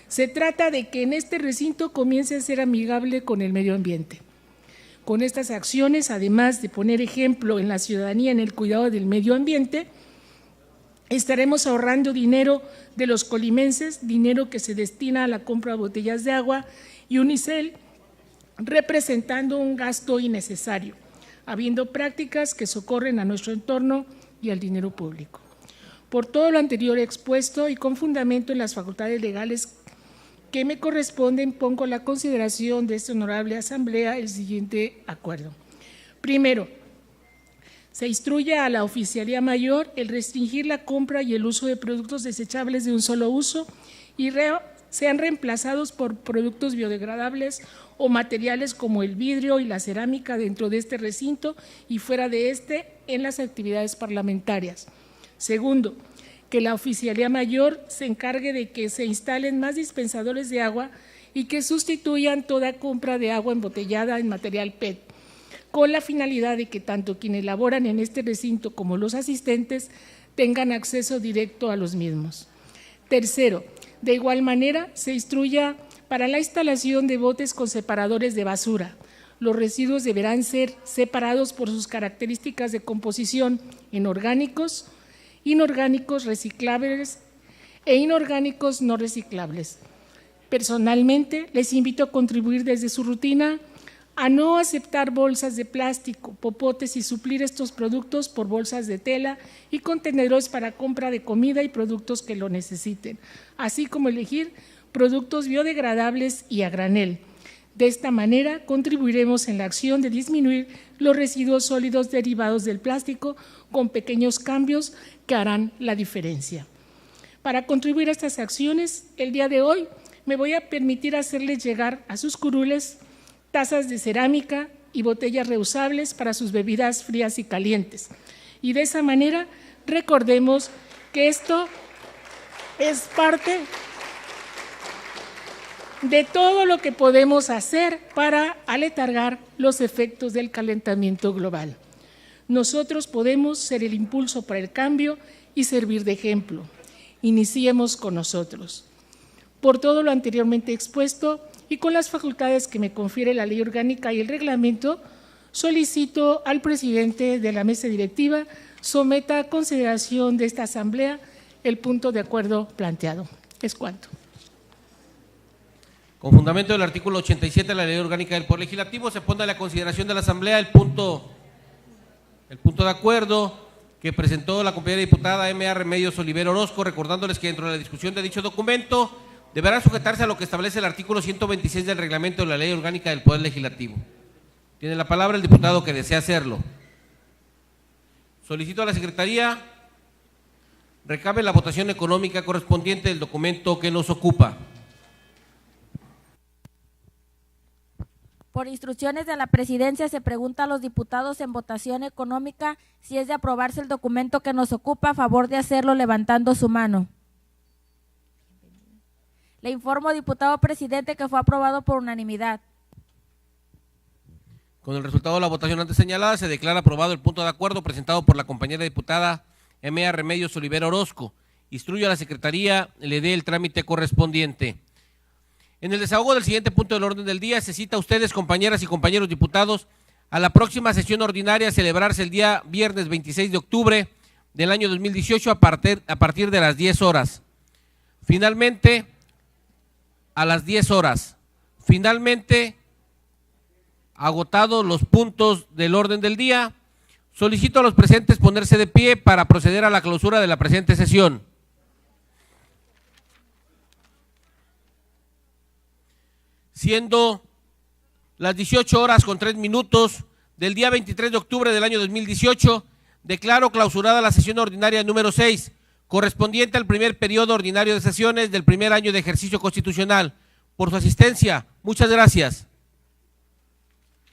Speaker 12: Se trata de que en este recinto comience a ser amigable con el medio ambiente. Con estas acciones, además de poner ejemplo en la ciudadanía en el cuidado del medio ambiente, estaremos ahorrando dinero de los colimenses, dinero que se destina a la compra de botellas de agua y unicel, representando un gasto innecesario, habiendo prácticas que socorren a nuestro entorno y al dinero público. Por todo lo anterior expuesto y con fundamento en las facultades legales que me corresponden, pongo a la consideración de esta honorable asamblea el siguiente acuerdo. Primero, se instruye a la Oficialía Mayor el restringir la compra y el uso de productos desechables de un solo uso y sean reemplazados por productos biodegradables o materiales como el vidrio y la cerámica dentro de este recinto y fuera de este en las actividades parlamentarias. Segundo, que la Oficialía Mayor se encargue de que se instalen más dispensadores de agua y que sustituyan toda compra de agua embotellada en material PET, con la finalidad de que tanto quienes laboran en este recinto como los asistentes tengan acceso directo a los mismos. Tercero, de igual manera, se instruya para la instalación de botes con separadores de basura. Los residuos deberán ser separados por sus características de composición en orgánicos, inorgánicos reciclables e inorgánicos no reciclables. Personalmente, les invito a contribuir desde su rutina a no aceptar bolsas de plástico, popotes y suplir estos productos por bolsas de tela y contenedores para compra de comida y productos que lo necesiten, así como elegir productos biodegradables y a granel. De esta manera, contribuiremos en la acción de disminuir los residuos sólidos derivados del plástico con pequeños cambios que harán la diferencia. Para contribuir a estas acciones, el día de hoy me voy a permitir hacerles llegar a sus curules tazas de cerámica y botellas reusables para sus bebidas frías y calientes. Y de esa manera recordemos que esto es parte de todo lo que podemos hacer para aletargar los efectos del calentamiento global. Nosotros podemos ser el impulso para el cambio y servir de ejemplo. Iniciemos con nosotros. Por todo lo anteriormente expuesto y con las facultades que me confiere la ley orgánica y el reglamento, solicito al presidente de la mesa directiva someta a consideración de esta asamblea el punto de acuerdo planteado. Es cuanto.
Speaker 1: Con fundamento del artículo 87 de la Ley Orgánica del Poder Legislativo, se pone a la consideración de la Asamblea el punto de acuerdo que presentó la compañera diputada M.A. Remedios Olivera Orozco, recordándoles que dentro de la discusión de dicho documento deberá sujetarse a lo que establece el artículo 126 del reglamento de la Ley Orgánica del Poder Legislativo. Tiene la palabra el diputado que desea hacerlo. Solicito a la Secretaría recabe la votación económica correspondiente del documento que nos ocupa.
Speaker 7: Por instrucciones de la Presidencia, se pregunta a los diputados en votación económica si es de aprobarse el documento que nos ocupa, a favor de hacerlo levantando su mano. Le informo, diputado presidente, que fue aprobado por unanimidad.
Speaker 1: Con el resultado de la votación antes señalada, se declara aprobado el punto de acuerdo presentado por la compañera diputada M.A. Remedios Olivera Orozco. Instruyo a la Secretaría le dé el trámite correspondiente. En el desahogo del siguiente punto del orden del día, se cita a ustedes, compañeras y compañeros diputados, a la próxima sesión ordinaria a celebrarse el día viernes 26 de octubre del año 2018 a partir de las 10 horas. Finalmente, a las 10 horas, Finalmente, agotados los puntos del orden del día, solicito a los presentes ponerse de pie para proceder a la clausura de la presente sesión. Siendo las 18:03 del día 23 de octubre del año 2018, declaro clausurada la sesión ordinaria número 6, correspondiente al primer periodo ordinario de sesiones del primer año de ejercicio constitucional. Por su asistencia, muchas gracias.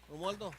Speaker 1: Romualdo.